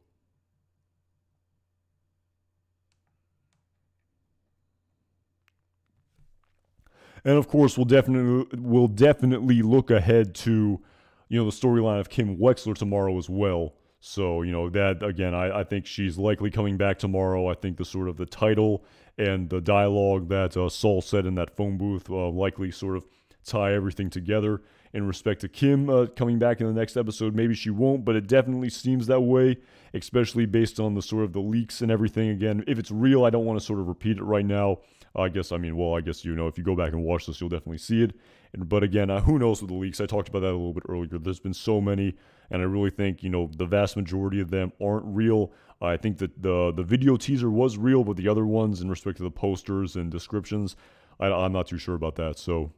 and of course, we'll definitely look ahead to the storyline of Kim Wexler tomorrow as well. So that again, I think she's likely coming back tomorrow. I think the sort of the title and the dialogue that Saul said in that phone booth likely sort of tie everything together. In respect to Kim coming back in the next episode, maybe she won't, but it definitely seems that way, especially based on the sort of the leaks and everything. Again, if it's real, I don't want to sort of repeat it right now. I guess if you go back and watch this, you'll definitely see it. But again, who knows with the leaks? I talked about that a little bit earlier. There's been so many, and I really think the vast majority of them aren't real. I think that the video teaser was real, but the other ones, in respect to the posters and descriptions, I'm not too sure about that. So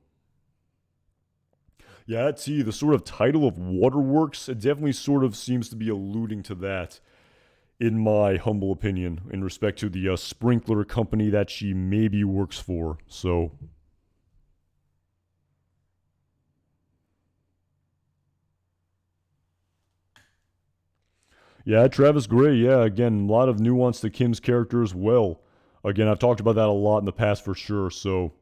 yeah, the sort of title of Waterworks, it definitely sort of seems to be alluding to that, in my humble opinion, in respect to the sprinkler company that she maybe works for. So yeah, Travis Gray, yeah, again, a lot of nuance to Kim's character as well. Again, I've talked about that a lot in the past for sure, so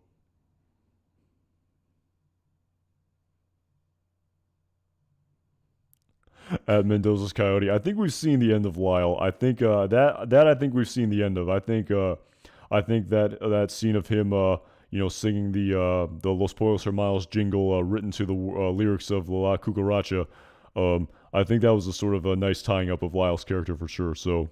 at Mendoza's Coyote. I think we've seen the end of Lyle. I think that I think we've seen the end of. I think that that scene of him singing the Los Pollos Hermanos jingle written to the lyrics of La Cucaracha. I think that was a sort of a nice tying up of Lyle's character for sure. So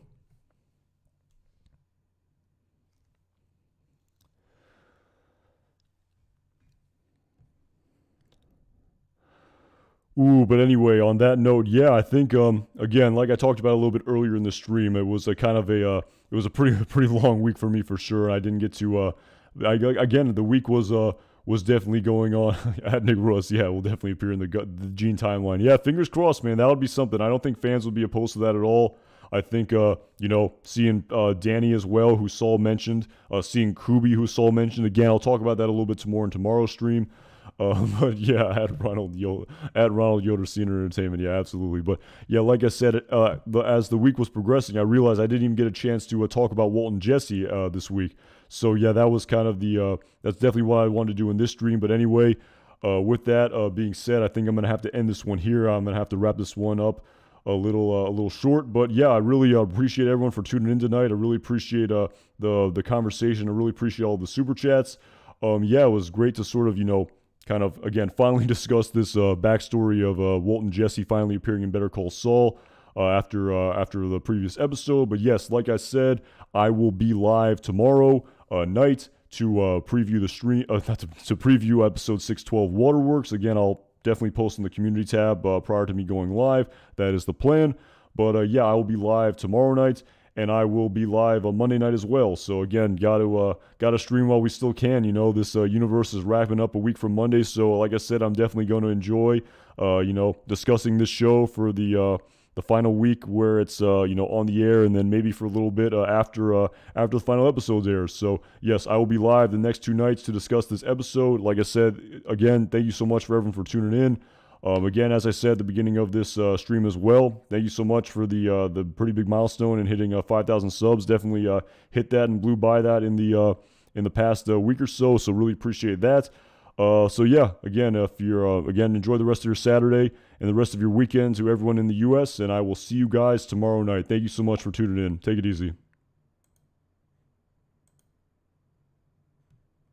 ooh, but anyway, on that note, yeah, I think again, like I talked about a little bit earlier in the stream, it was a kind of it was a pretty long week for me for sure. I didn't get to again, the week was definitely going on at Nick Russ. Yeah, will definitely appear in the Gene timeline. Yeah, fingers crossed, man. That would be something. I don't think fans would be opposed to that at all. I think seeing Danny as well, who Saul mentioned, seeing Kubi, who Saul mentioned. Again, I'll talk about that a little bit more in tomorrow's stream. But yeah, at Ronald Yoder Senior Entertainment, yeah, absolutely. But yeah, like I said, as the week was progressing, I realized I didn't even get a chance to talk about Walt and Jesse this week. So yeah, that was kind of that's definitely what I wanted to do in this stream. But anyway, with that being said, I think I'm gonna have to end this one here. I'm gonna have to wrap this one up a little short. But yeah, I really appreciate everyone for tuning in tonight. I really appreciate the conversation. I really appreciate all the super chats. Yeah, it was great to sort of kind of, again, finally discuss this backstory of Walt and Jesse finally appearing in Better Call Saul after the previous episode. But yes, like I said, I will be live tomorrow night to preview the stream, to preview episode 612 Waterworks. Again, I'll definitely post in the community tab prior to me going live. That is the plan. But yeah, I will be live tomorrow night. And I will be live on Monday night as well. So again, gotta stream while we still can. This universe is wrapping up a week from Monday. So like I said, I'm definitely going to enjoy, discussing this show for the final week where it's on the air, and then maybe for a little bit after the final episode airs. So yes, I will be live the next two nights to discuss this episode. Like I said, again, thank you so much for everyone for tuning in. Again, as I said at the beginning of this stream as well, thank you so much for the pretty big milestone and hitting 5,000 subs. Definitely hit that and blew by that in the past week or so. So really appreciate that. So yeah, again, if you're enjoy the rest of your Saturday and the rest of your weekend to everyone in the U.S. And I will see you guys tomorrow night. Thank you so much for tuning in. Take it easy.